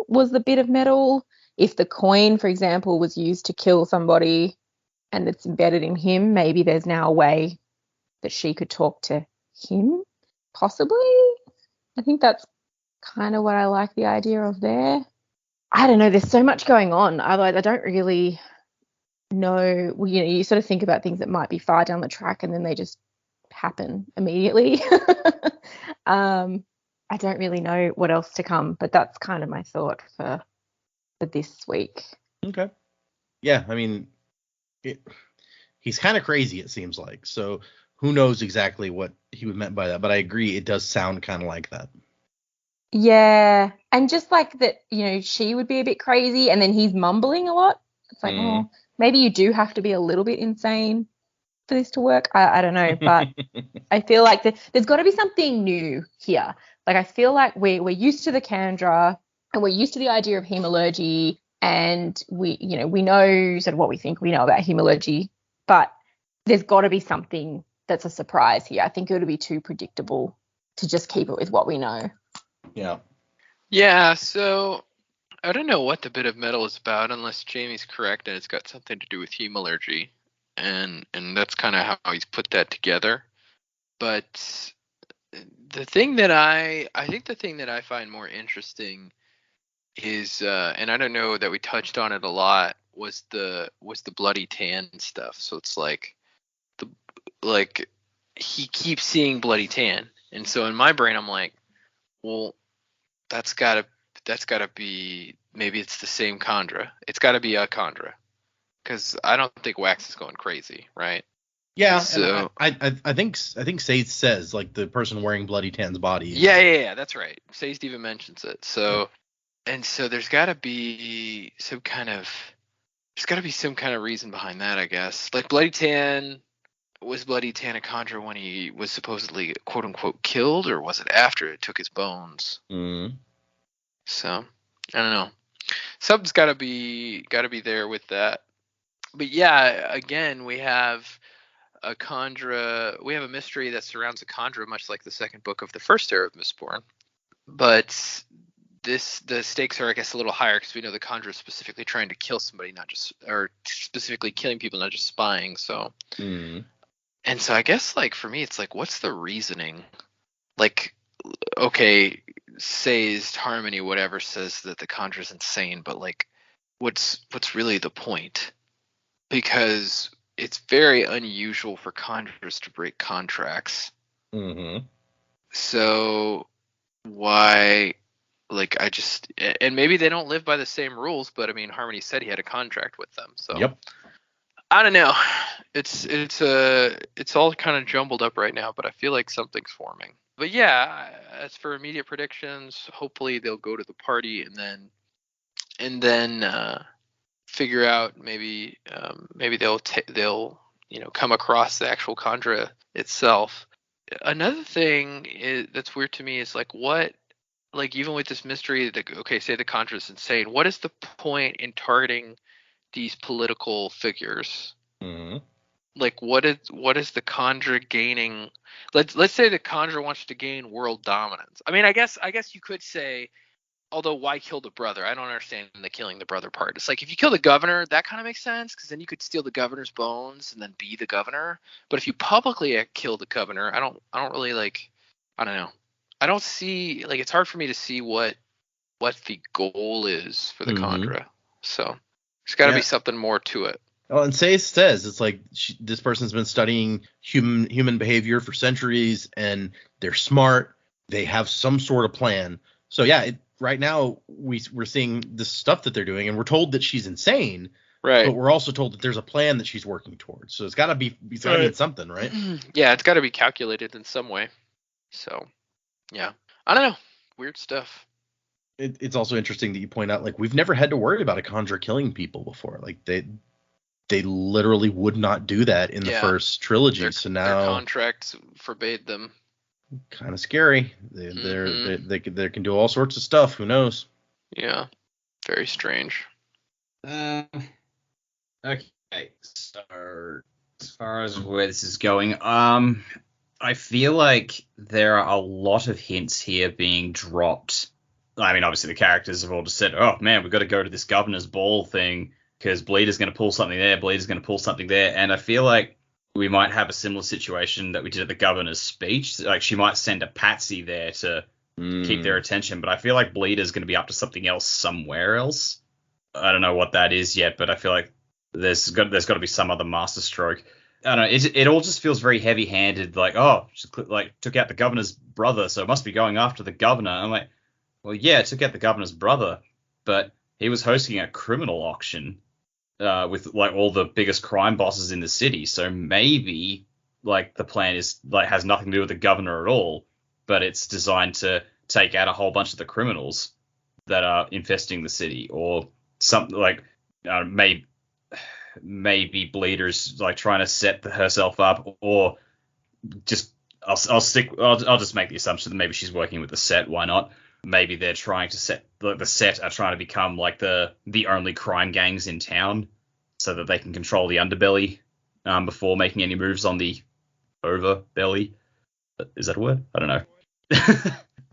was the bit of metal. If the coin, for example, was used to kill somebody and it's embedded in him, maybe there's now a way that she could talk to him, possibly. I think that's kind of what I like the idea of there. I don't know. There's so much going on. I don't really know. You sort of think about things that might be far down the track and then they just happen immediately. I don't really know what else to come, but that's kind of my thought for this week. Okay. Yeah, I mean, he's kind of crazy, it seems like. So who knows exactly what he meant by that, but I agree, it does sound kind of like that. Yeah, and just that, she would be a bit crazy, and then he's mumbling a lot. It's like, oh, maybe you do have to be a little bit insane for this to work. I don't know, but I feel like there's got to be something new here. Like, I feel like we're used to the kandra, and we're used to the idea of hemalurgy, and we know sort of what we think we know about hemalurgy, but there's got to be something that's a surprise here. I think it would be too predictable to just keep it with what we know. Yeah. Yeah, so I don't know what the bit of metal is about unless Jamie's correct and it's got something to do with hemalurgy. And that's kind of how he's put that together. But the thing that I think the thing that I find more interesting is and I don't know that we touched on it a lot, was the bloody tan stuff. So it's like he keeps seeing bloody tan. And so in my brain I'm like, well, that's gotta be, maybe it's the same kandra. It's gotta be a kandra. Because I don't think Wax is going crazy, right? Yeah, so and I think Sage says, like, the person wearing Bloody Tan's body. Yeah, that's right. Sage even mentions it. So there's got to be some kind of reason behind that, I guess. Like, Bloody Tan, was Bloody Tan a kandra when he was supposedly quote unquote killed, or was it after it took his bones? Mm. So I don't know. Something's got to be there with that. But yeah, again, we have a kandra. We have a mystery that surrounds a kandra, much like the second book of the first era of Mistborn. But the stakes are, I guess, a little higher because we know the kandra is specifically trying to kill somebody, or specifically killing people, not just spying. So, and so I guess, like, for me, it's like, what's the reasoning? Like, okay, Say's Harmony, whatever, says that the kandra's insane, but like, what's really the point? Because it's very unusual for kandras to break contracts. Mm-hmm. So why, like, and maybe they don't live by the same rules, but I mean, Harmony said he had a contract with them. So yep. I don't know. It's all kind of jumbled up right now, but I feel like something's forming. But yeah, as for immediate predictions, hopefully they'll go to the party and then figure out, maybe they'll come across the actual kandra itself. Another thing that's weird to me is, like, what, like, even with this mystery, okay, say the kandra is insane, what is the point in targeting these political figures? Mm-hmm. Like, what is the kandra gaining? Let's say the kandra wants to gain world dominance. I mean, I guess you could say, although, why kill the brother? I don't understand the killing the brother part. It's like, if you kill the governor, that kind of makes sense, because then you could steal the governor's bones and then be the governor. But if you publicly kill the governor, I don't really, like, I don't know. I don't see, like, it's hard for me to see what the goal is for the kandra. So there's got to be something more to it. Well, and Say says it's like, this person's been studying human behavior for centuries, and they're smart. They have some sort of plan. So yeah, right now we're seeing this stuff that they're doing, and we're told that she's insane, right? But we're also told that there's a plan that she's working towards. So it's got to be something, right? Yeah, it's got to be calculated in some way. So yeah, I don't know, weird stuff. It's also interesting that you point out, like, we've never had to worry about a kandra killing people before. Like, they literally would not do that in the first trilogy. So now their contracts forbade them. Kind of scary. They can do all sorts of stuff. Who knows? Yeah, very strange. Okay, so as far as where this is going, I feel like there are a lot of hints here being dropped. I mean, obviously the characters have all just said, "Oh man, we've got to go to this governor's ball thing because Bleeder's going to pull something there, Bleeder's going to pull something there," and I feel like we might have a similar situation that we did at the governor's speech. Like, she might send a patsy there to keep their attention, but I feel like Bleeder's going to be up to something else somewhere else. I don't know what that is yet, but I feel like there's got to be some other masterstroke. I don't know. It all just feels very heavy-handed. Like, oh, she took out the governor's brother, so it must be going after the governor. I'm like, well, yeah, it took out the governor's brother, but he was hosting a criminal auction with, like, all the biggest crime bosses in the city. So maybe, like, the plan is, like, has nothing to do with the governor at all, but it's designed to take out a whole bunch of the criminals that are infesting the city, or something like, maybe maybe Bleeder's like trying to set herself up, or just I'll just make the assumption that maybe she's working with the set. Why not? Maybe they're trying to set the set are trying to become like the only crime gangs in town, so that they can control the underbelly before making any moves on the overbelly. Is that a word? I don't know.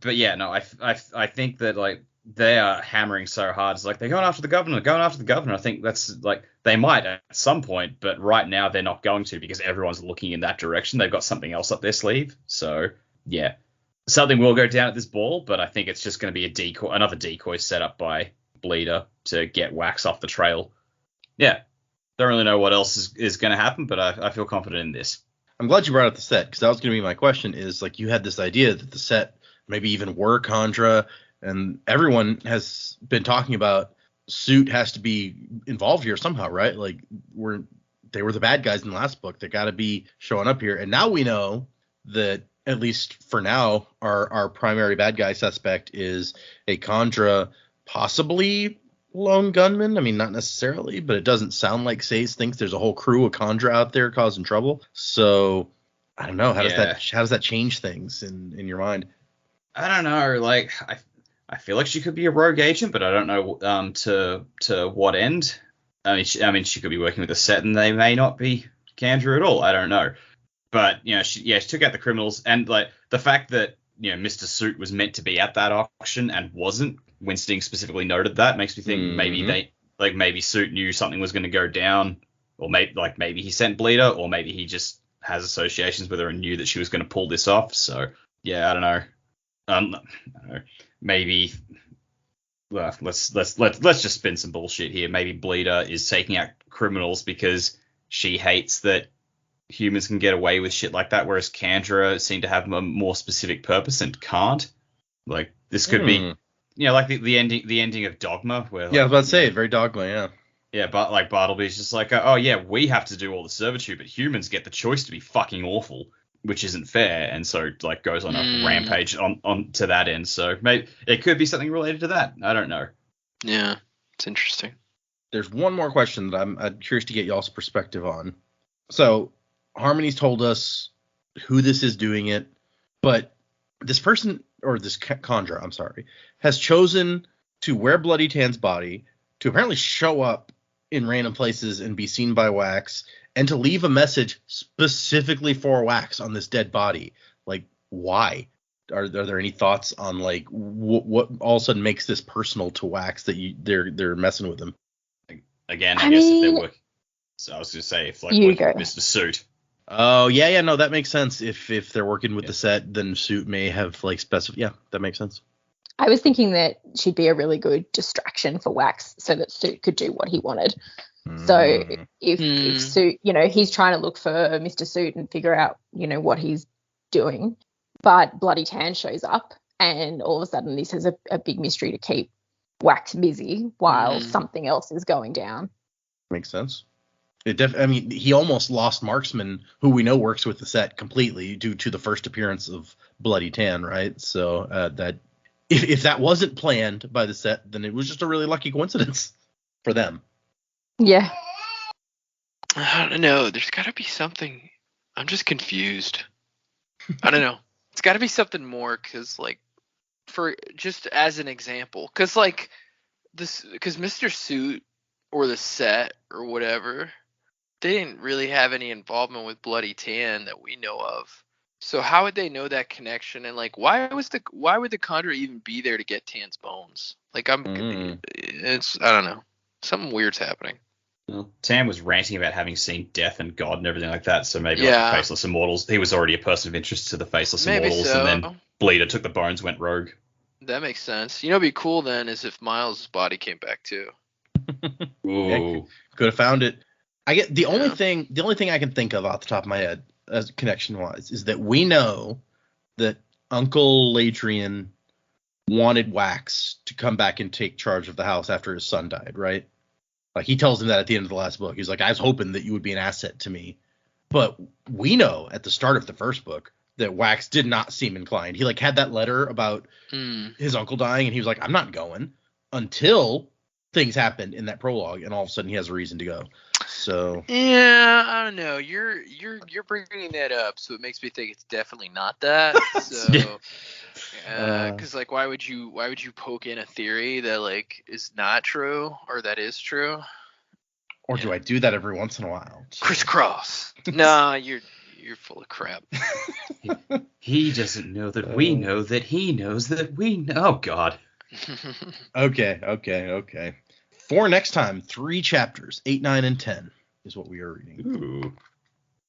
But yeah, no, I think that like they are hammering so hard. It's like they're going after the governor. I think that's like they might at some point, but right now they're not going to because everyone's looking in that direction. They've got something else up their sleeve. So yeah, something will go down at this ball, but I think it's just going to be another decoy set up by Bleeder to get Wax off the trail. Yeah, don't really know what else is going to happen, but I feel confident in this. I'm glad you brought up the set, because that was going to be my question. Is like you had this idea that the set maybe even were kandra, and everyone has been talking about Suit has to be involved here somehow, right? Like they were the bad guys in the last book. They got to be showing up here, and now we know that at least for now, our primary bad guy suspect is a kandra, possibly lone gunman. I mean, not necessarily, but it doesn't sound like Sazed thinks there's a whole crew of kandra out there causing trouble. So I don't know. How does that change things in your mind? I don't know. Like I feel like she could be a rogue agent, but I don't know to what end. I mean, she could be working with a set, and they may not be kandra at all. I don't know. But she took out the criminals, and like the fact that Mr. Suit was meant to be at that auction and wasn't. Winston specifically noted that makes me think maybe Suit knew something was going to go down, or maybe he sent Bleeder, or maybe he just has associations with her and knew that she was going to pull this off. So yeah, I don't know. Maybe let's just spin some bullshit here. Maybe Bleeder is taking out criminals because she hates that humans can get away with shit like that, whereas kandra seem to have a more specific purpose and can't. Like this could be, like the ending of Dogma, where I was about to say very Dogma, yeah. Yeah, but like Bartleby's just like, oh yeah, we have to do all the servitude, but humans get the choice to be fucking awful, which isn't fair, and so like goes on a rampage on to that end. So maybe it could be something related to that. I don't know. Yeah, it's interesting. There's one more question that I'm curious to get y'all's perspective on. So Harmony's told us who this is doing it, but this person, or this kandra, I'm sorry, has chosen to wear Bloody Tan's body, to apparently show up in random places and be seen by Wax, and to leave a message specifically for Wax on this dead body. Like, why? Are there any thoughts on like what all of a sudden makes this personal to Wax that they're messing with him? Again, I guess if they're working. So I was going to say if like working with Mr. Suit. Oh yeah, no, that makes sense. If they're working with the set, then Suit may have like specific. Yeah, that makes sense. I was thinking that she'd be a really good distraction for Wax, so that Suit could do what he wanted. So if Suit, he's trying to look for Mr. Suit and figure out, what he's doing, but Bloody Tan shows up, and all of a sudden this is a big mystery to keep Wax busy while something else is going down. Makes sense. He almost lost Marksman, who we know works with the set completely due to the first appearance of Bloody Tan, right? So that if that wasn't planned by the set, then it was just a really lucky coincidence for them. Yeah. I don't know. There's got to be something. I'm just confused. I don't know. It's got to be something more, because like, for just as an example, because like this, because Mr. Suit or the set or whatever, they didn't really have any involvement with Bloody Tan that we know of. So how would they know that connection? And like, why would the kandra even be there to get Tan's bones? Like, I don't know. Something weird's happening. Well, Tan was ranting about having seen death and God and everything like that. So maybe like the Faceless Immortals, he was already a person of interest to the Faceless Immortals, and then Bleeder took the bones, went rogue. That makes sense. What'd be cool then is if Miles' body came back too. Ooh. Could have found it. I get the only thing I can think of off the top of my head, as connection wise, is that we know that Uncle Ladrian wanted Wax to come back and take charge of the house after his son died, right? Like, he tells him that at the end of the last book. He's like, I was hoping that you would be an asset to me. But we know at the start of the first book that Wax did not seem inclined. He like had that letter about his uncle dying, and he was like, I'm not going, until things happened in that prologue, and all of a sudden he has a reason to go. So Yeah, I don't know. You're bringing that up, so it makes me think it's definitely not that. So, because like, why would you poke in a theory that like is not true or that is true? or do I do that every once in a while? Crisscross. Nah, you're full of crap. He doesn't know that we know that he knows that we know. Oh, God. Okay. For next time, 3 chapters, 8, 9, and 10 is what we are reading. Ooh.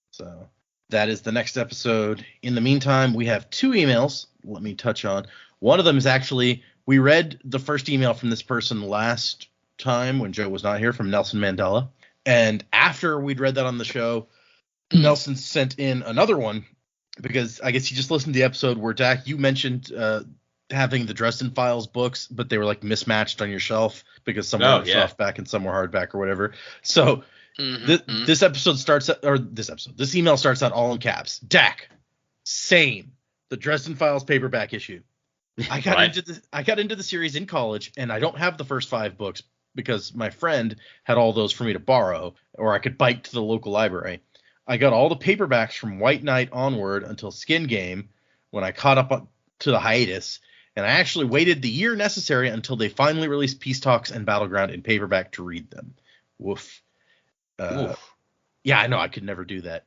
So that is the next episode. In the meantime, we have 2 emails. Let me touch on. One of them is actually, we read the first email from this person last time when Joe was not here, from Nelson Mandela. And after we'd read that on the show, Nelson sent in another one because I guess he just listened to the episode where, Dak, you mentioned having the Dresden Files books, but they were like mismatched on your shelf because some were softback and some were hardback or whatever. So this email starts out all in caps. Dak, same. The Dresden Files paperback issue. I got into the series in college, and I don't have the first 5 books because my friend had all those for me to borrow, or I could bike to the local library. I got all the paperbacks from White Knight onward until Skin Game when I caught up to the hiatus, and I actually waited the year necessary until they finally released Peace Talks and Battleground in paperback to read them. Woof. Yeah, I know, I could never do that.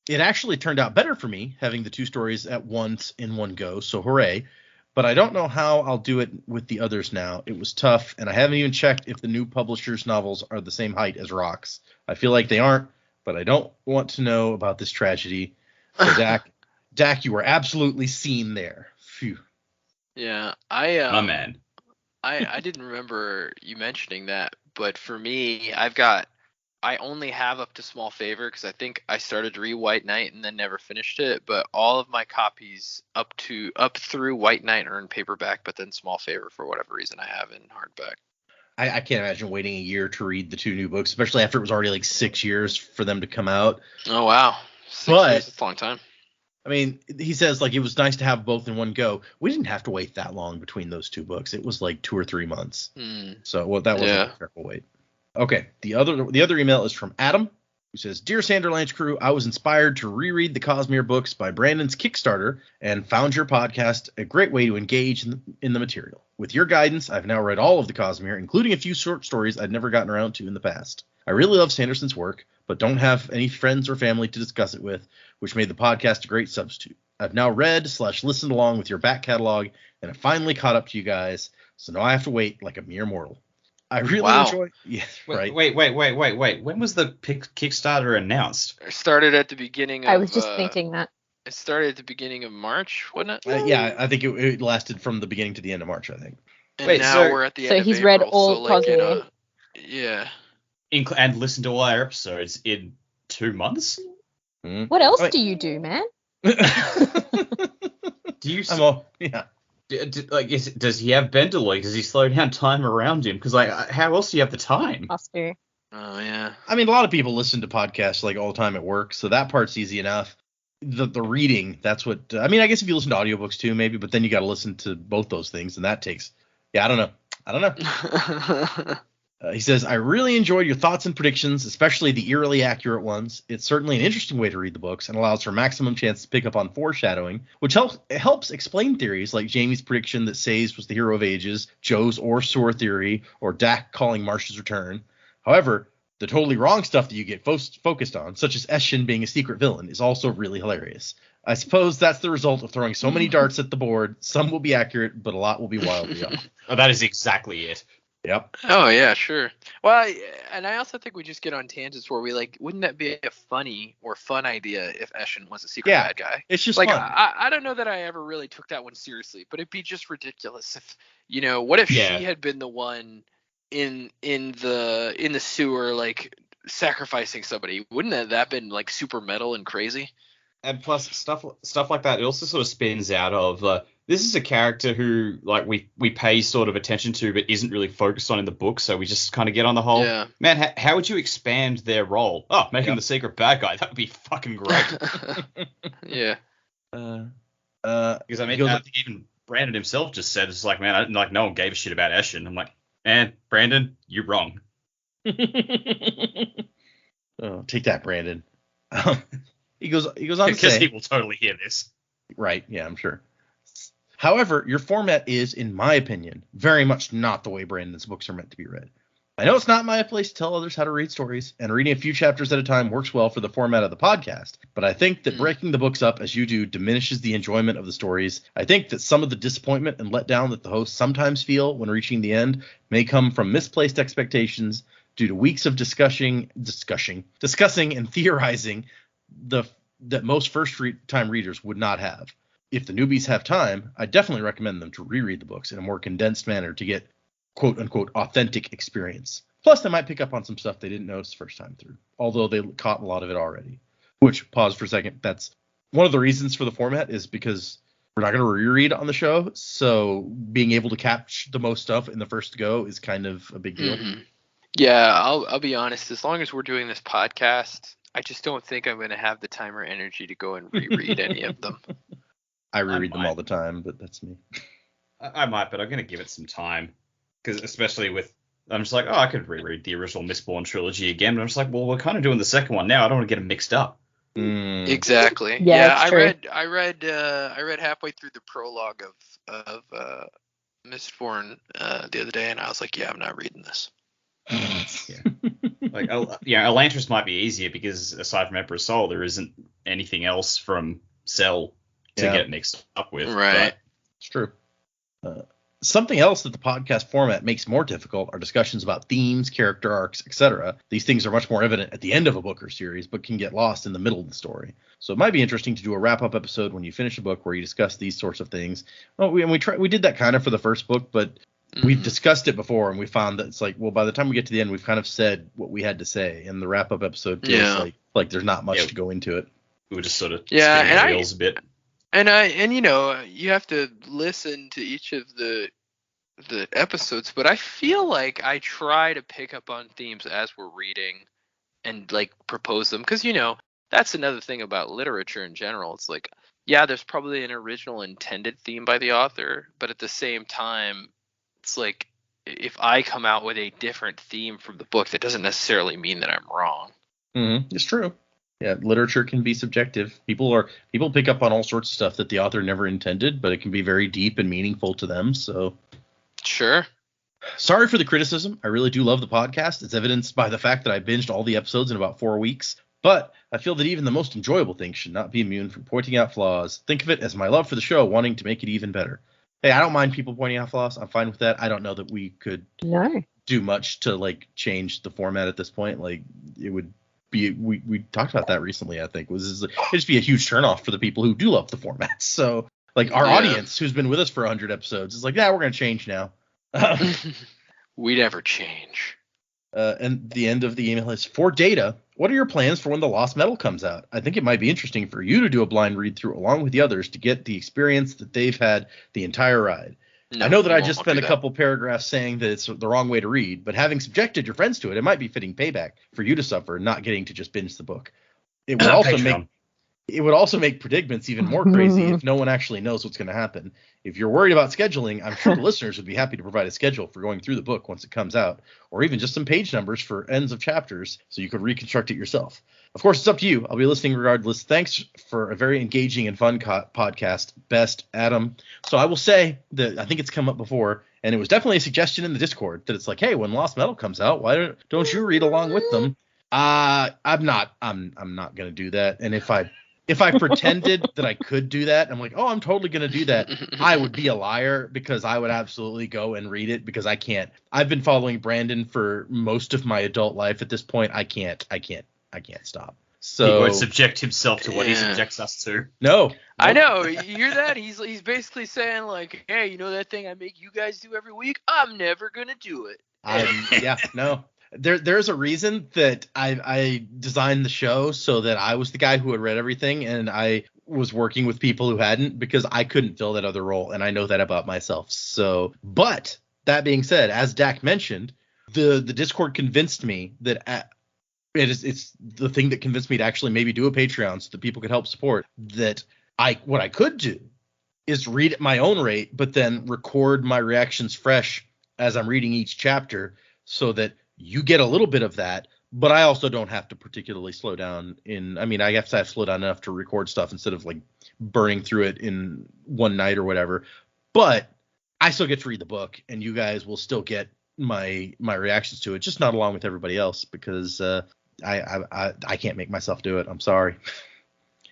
It actually turned out better for me having the 2 stories at once in one go, so hooray. But I don't know how I'll do it with the others now. It was tough, and I haven't even checked if the new publisher's novels are the same height as Rock's. I feel like they aren't, but I don't want to know about this tragedy. So Dak, you were absolutely seen there. Phew. Yeah, My man. I didn't remember you mentioning that, but for me, I only have up to Small Favor because I think I started to read White Knight and then never finished it. But all of my copies up through White Knight are in paperback, but then Small Favor for whatever reason I have in hardback. I can't imagine waiting a year to read the 2 new books, especially after it was already like 6 years for them to come out. Oh wow, 6 years is a long time. I mean, he says like it was nice to have both in one go. We didn't have to wait that long between those 2 books. It was like 2 or 3 months. So that wasn't a terrible wait. Okay, the other email is from Adam, who says, Dear Sanderlanche crew, I was inspired to reread the Cosmere books by Brandon's Kickstarter and found your podcast a great way to engage in the material. With your guidance, I've now read all of the Cosmere, including a few short stories I'd never gotten around to in the past. I really love Sanderson's work, but don't have any friends or family to discuss it with, which made the podcast a great substitute. I've now read/listened along with your back catalog, and have finally caught up to you guys, so now I have to wait like a mere mortal. I really enjoy. Yeah, right. Wait. When was the Kickstarter announced? It started at the beginning of. I was just thinking that. It started at the beginning of March, wasn't it? Yeah, I think it lasted from the beginning to the end of March, I think. And now we're at the end of April. So he's read all Cosmere. Yeah. And listened to all our episodes in 2 months? What else do you do, man? Do you? Yeah. Does he have Bendeloy? Does he slow down time around him? Because how else do you have the time? Must do. Oh yeah. I mean, a lot of people listen to podcasts like all the time at work, so that part's easy enough. The reading, that's what. I mean, I guess if you listen to audiobooks too, maybe, but then you got to listen to both those things, and that takes. Yeah, I don't know. He says, I really enjoyed your thoughts and predictions, especially the eerily accurate ones. It's certainly an interesting way to read the books and allows for maximum chance to pick up on foreshadowing, which helps explain theories like Jamie's prediction that Sayes was the hero of ages, Joe's Or-Sor theory, or Dak calling Marsh's return. However, the totally wrong stuff that you get focused on, such as Eshin being a secret villain, is also really hilarious. I suppose that's the result of throwing so many darts at the board. Some will be accurate, but a lot will be wildly off. Oh, that is exactly it. Yep. Oh yeah, sure. Well, and I also think we just get on tangents where we wouldn't that be a funny or fun idea if Eshin was a secret bad guy? It's just like fun. I don't know that I ever really took that one seriously, but it'd be just ridiculous if what if she had been the one in the sewer like sacrificing somebody? Wouldn't that been like super metal and crazy? And plus stuff like that, it also sort of spins out of this is a character who like we pay sort of attention to but isn't really focused on in the book, so we just kind of get on the whole. Yeah. Man, how would you expand their role? Oh, make him the secret bad guy. That would be fucking great. Yeah. Because I mean, I think even Brandon himself just said it's like, man, no one gave a shit about Eshin. I'm like, man, Brandon, you're wrong. Oh, take that, Brandon. He goes on to say, because he will totally hear this. Right, yeah, I'm sure. However, your format is, in my opinion, very much not the way Brandon's books are meant to be read. I know it's not my place to tell others how to read stories, and reading a few chapters at a time works well for the format of the podcast, but I think that breaking the books up as you do diminishes the enjoyment of the stories. I think that some of the disappointment and letdown that the hosts sometimes feel when reaching the end may come from misplaced expectations due to weeks of discussing and theorizing that most first-time readers would not have. If the newbies have time, I definitely recommend them to reread the books in a more condensed manner to get quote-unquote authentic experience. Plus, they might pick up on some stuff they didn't notice the first time through, although they caught a lot of it already. Which, pause for a second, that's one of the reasons for the format is because we're not going to reread on the show, so being able to catch the most stuff in the first go is kind of a big deal. Mm-hmm. Yeah, I'll be honest. As long as we're doing this podcast, I just don't think I'm going to have the time or energy to go and reread any of them. I reread them all the time, but that's me. I might, but I'm going to give it some time. Because especially with, I'm just like, oh, I could reread the original Mistborn trilogy again. But I'm just like, well, we're kind of doing the second one now. I don't want to get them mixed up. Exactly. Yeah, I true. read halfway through the prologue of Mistborn the other day, and I was like, yeah, I'm not reading this. Like, Elantris might be easier because aside from Emperor's Soul, there isn't anything else from Cell to get mixed up with. Right. It's true. Something else that the podcast format makes more difficult are discussions about themes, character arcs, etc. These things are much more evident at the end of a book or series, but can get lost in the middle of the story. So it might be interesting to do a wrap-up episode when you finish a book where you discuss these sorts of things. Well, we did that kind of for the first book, but we've discussed it before, and we found that it's like, well, by the time we get to the end, we've kind of said what we had to say, and the wrap-up episode feels like there's not much to go into it. We were just sort of spinning the wheels a bit. And you know, you have to listen to each of the episodes, but I feel like I try to pick up on themes as we're reading and like propose them, because you know that's another thing about literature in general. It's like, yeah, there's probably an original intended theme by the author, but at the same time, it's like if I come out with a different theme from the book, that doesn't necessarily mean that I'm wrong. It's true. Yeah, literature can be subjective. People pick up on all sorts of stuff that the author never intended, but it can be very deep and meaningful to them. So, sure. Sorry for the criticism. I really do love the podcast. It's evidenced by the fact that I binged all the episodes in about 4 weeks. But I feel that even the most enjoyable things should not be immune from pointing out flaws. Think of it as my love for the show wanting to make it even better. Hey, I don't mind people pointing out flaws. I'm fine with that. I don't know that we could do much to like change the format at this point. Like it would be, we talked about that recently, I think. It'd just be a huge turnoff for the people who do love the format. So like our audience who's been with us for 100 episodes is like, yeah, we're going to change now. We never change. And the end of the email is, for Data, what are your plans for when the Lost Metal comes out? I think it might be interesting for you to do a blind read through along with the others to get the experience that they've had the entire ride. No, I know that I just spent a couple paragraphs saying that it's the wrong way to read, but having subjected your friends to it, it might be fitting payback for you to suffer not getting to just binge the book. It would also make predicaments even more crazy if no one actually knows what's going to happen. If you're worried about scheduling, I'm sure the listeners would be happy to provide a schedule for going through the book once it comes out, or even just some page numbers for ends of chapters so you could reconstruct it yourself. Of course, it's up to you. I'll be listening regardless. Thanks for a very engaging and fun podcast. Best, Adam. So I will say that I think it's come up before, and it was definitely a suggestion in the Discord that it's like, hey, when Lost Metal comes out, why don't you read along with them? I'm not going to do that. And if I pretended that I could do that, I'm like, oh, I'm totally going to do that, I would be a liar, because I would absolutely go and read it, because I can't. I've been following Brandon for most of my adult life at this point. I can't stop. So he won't subject himself to what he subjects us to. No. I know. You hear that? He's basically saying like, hey, you know that thing I make you guys do every week? I'm never going to do it. No. There's a reason that I designed the show so that I was the guy who had read everything, and I was working with people who hadn't, because I couldn't fill that other role, and I know that about myself. So, but that being said, as Dak mentioned, the Discord convinced me that it's the thing that convinced me to actually maybe do a Patreon so that people could help support. That what I could do is read at my own rate, but then record my reactions fresh as I'm reading each chapter, so that you get a little bit of that, but I also don't have to particularly slow down I guess I have to slow down enough to record stuff instead of like burning through it in one night or whatever. But I still get to read the book, and you guys will still get my reactions to it, just not along with everybody else, because I can't make myself do it. I'm sorry.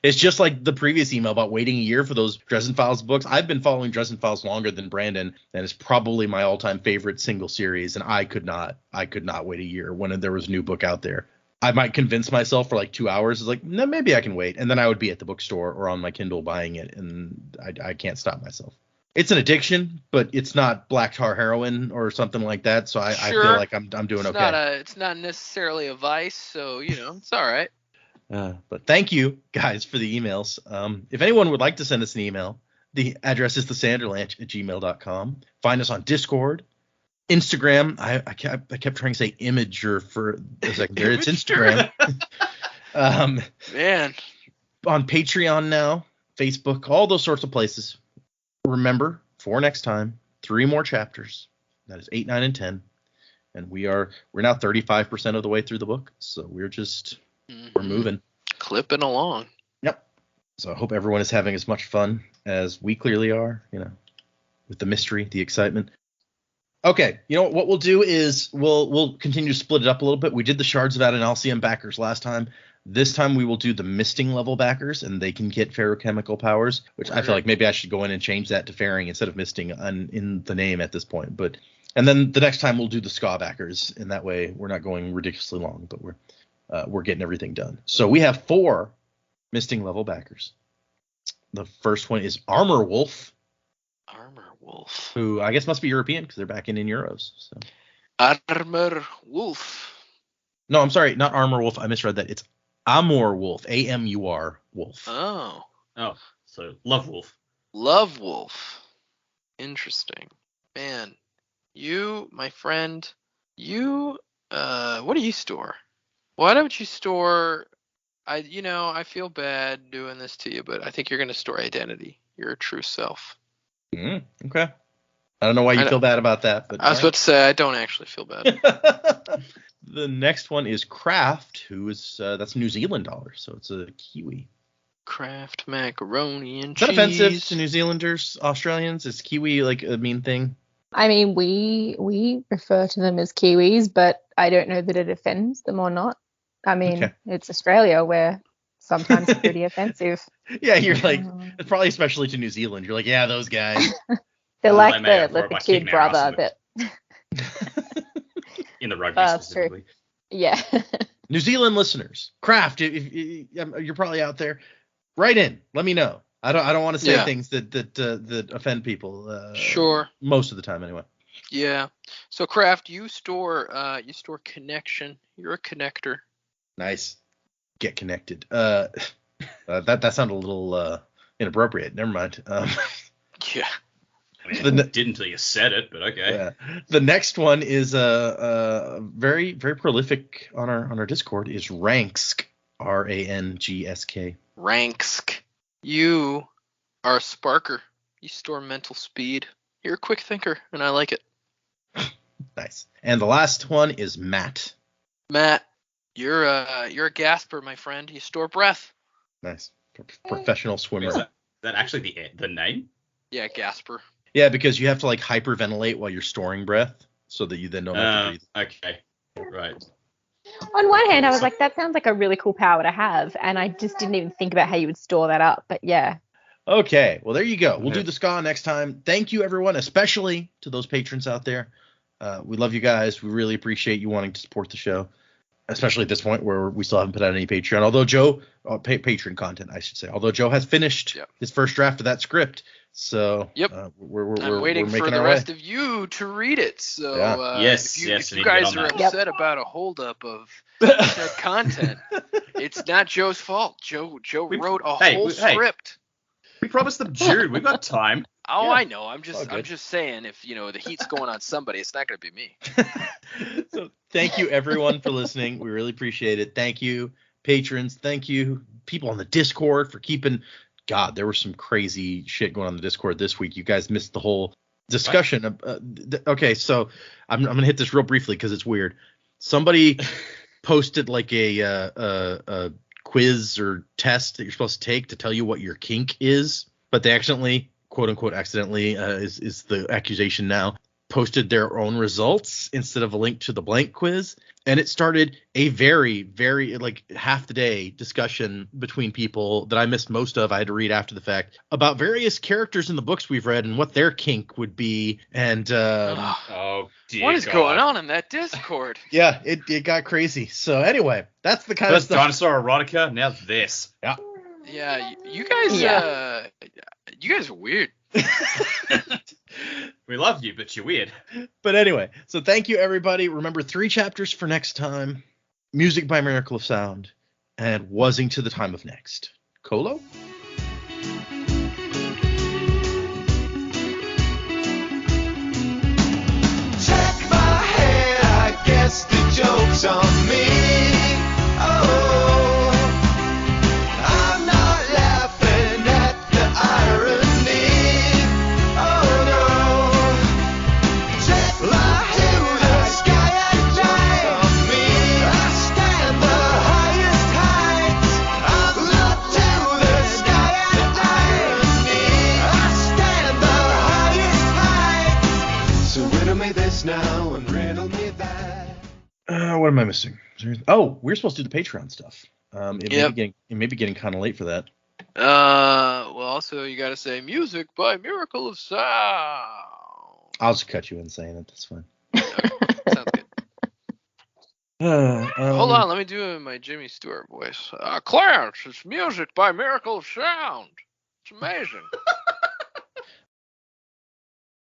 It's just like the previous email about waiting a year for those Dresden Files books. I've been following Dresden Files longer than Brandon, and it's probably my all-time favorite single series, and I could not wait a year when there was a new book out there. I might convince myself for like 2 hours. It's like, no, maybe I can wait. And then I would be at the bookstore or on my Kindle buying it, and I can't stop myself. It's an addiction, but it's not black tar heroin or something like that. So I feel like I'm doing okay. It's not necessarily a vice, so it's all right. But thank you guys for the emails. If anyone would like to send us an email, the address is thesanderlanche@gmail.com. Find us on Discord, Instagram. I kept trying to say Imager for a second there. It's Instagram. Man. On Patreon now, Facebook, all those sorts of places. Remember, for next time, 3 more chapters. That is 8, 9, and 10. And we're now 35% of the way through the book. So we're moving. Clipping along. Yep. So I hope everyone is having as much fun as we clearly are, with the mystery, the excitement. Okay, what we'll do is we'll continue to split it up a little bit. We did the Shards of Adonalcium backers last time. This time we will do the misting level backers, and they can get ferrochemical powers, which I feel like maybe I should go in and change that to fairing instead of misting in the name at this point. And then the next time we'll do the ska backers, and that way we're not going ridiculously long, but we're getting everything done. So we have 4 misting level backers. The first one is Armor Wolf. Armor Wolf. Who I guess must be European because they're backing in euros. So. Armor Wolf. No, I'm sorry, not Armor Wolf. I misread that. It's Amor Wolf. AMUR Wolf. Oh. So Love Wolf. Love Wolf. Interesting. Man, you, my friend, what do you store? Why don't you store? I feel bad doing this to you, but I think you're going to store identity, your true self. Okay. I don't know why you feel bad about that, but I was about to say I don't actually feel bad. The next one is Kraft, who is that's New Zealand dollars, so it's a Kiwi. Kraft macaroni and cheese. Is that offensive to New Zealanders, Australians? Is Kiwi like a mean thing? I mean, we refer to them as Kiwis, but I don't know that it offends them or not. I mean, It's Australia where sometimes it's pretty offensive. Yeah, you're like, it's probably especially to New Zealand. You're like, yeah, those guys. They're like the kid brother that. In the rugby specifically. Yeah. New Zealand listeners, Kraft, if you're probably out there, write in. Let me know. I don't want to say things that offend people. Sure. Most of the time, anyway. Yeah. So Kraft, you store connection. You're a connector. Nice. Get connected. That sounded a little inappropriate. Never mind. Yeah. I mean, didn't until you said it, but okay. Yeah. The next one is very, very prolific on our Discord is Ranksk, Rangsk. Ranksk. You are a sparker. You store mental speed. You're a quick thinker, and I like it. Nice. And the last one is Matt. Matt, you're a gasper, my friend. You store breath. Nice. Professional swimmer. Is that actually the name? Yeah, gasper. Yeah, because you have to like hyperventilate while you're storing breath, so that you then don't have to breathe. Okay. Right. On one hand, I was like, that sounds like a really cool power to have, and I just didn't even think about how you would store that up. But yeah. Okay, well, there you go. We'll do the ska next time. Thank you, everyone, especially to those patrons out there. We love you guys. We really appreciate you wanting to support the show, especially at this point where we still haven't put out any Patreon. Although Joe, patron content, I should say. Although Joe has finished his first draft of that script. So we're waiting for the rest of you to read it. So if you guys are upset about a holdup of said content, it's not Joe's fault. Joe wrote a whole script. We promised them June. We've got time. Oh, yeah. I know. I'm just saying, if the heat's going on somebody, it's not going to be me. So thank you everyone for listening. We really appreciate it. Thank you, patrons. Thank you, people on the Discord, for keeping. God, there was some crazy shit going on the Discord this week. You guys missed the whole discussion. Okay, so I'm gonna hit this real briefly because it's weird. Somebody posted like a quiz or test that you're supposed to take to tell you what your kink is, but they accidentally, quote unquote, accidentally is the accusation now, posted their own results instead of a link to the blank quiz. And it started a very, very, like, half the day discussion between people that I missed most of. I had to read after the fact about various characters in the books we've read and what their kink would be. And Oh, dear What is God. going on in that Discord? yeah, it got crazy. So anyway, that's the kind of First stuff. dinosaur erotica, now this. Yeah, you guys. Yeah. You guys are weird. We love you, but you're weird. But anyway, so thank you, everybody. Remember, 3 chapters for next time. Music by Miracle of Sound. And Wuzzing to the Time of Next. Colo? Check my head, I guess the joke's on me. Oh, I'm not laughing at the irony. Oh no, check my head, the sky and fly on me. I stand the highest heights. I'm up to the sky and irony. I stand the highest heights. So riddle me this now and riddle me that. What am I missing? Oh, we're supposed to do the Patreon stuff. It may be getting kind of late for that. Well, also you got to say music by Miracle of Sound. I'll just cut you in saying it. That's fine. Sounds good. Hold on, let me do my Jimmy Stewart voice. Clarence, it's music by Miracle of Sound. It's amazing.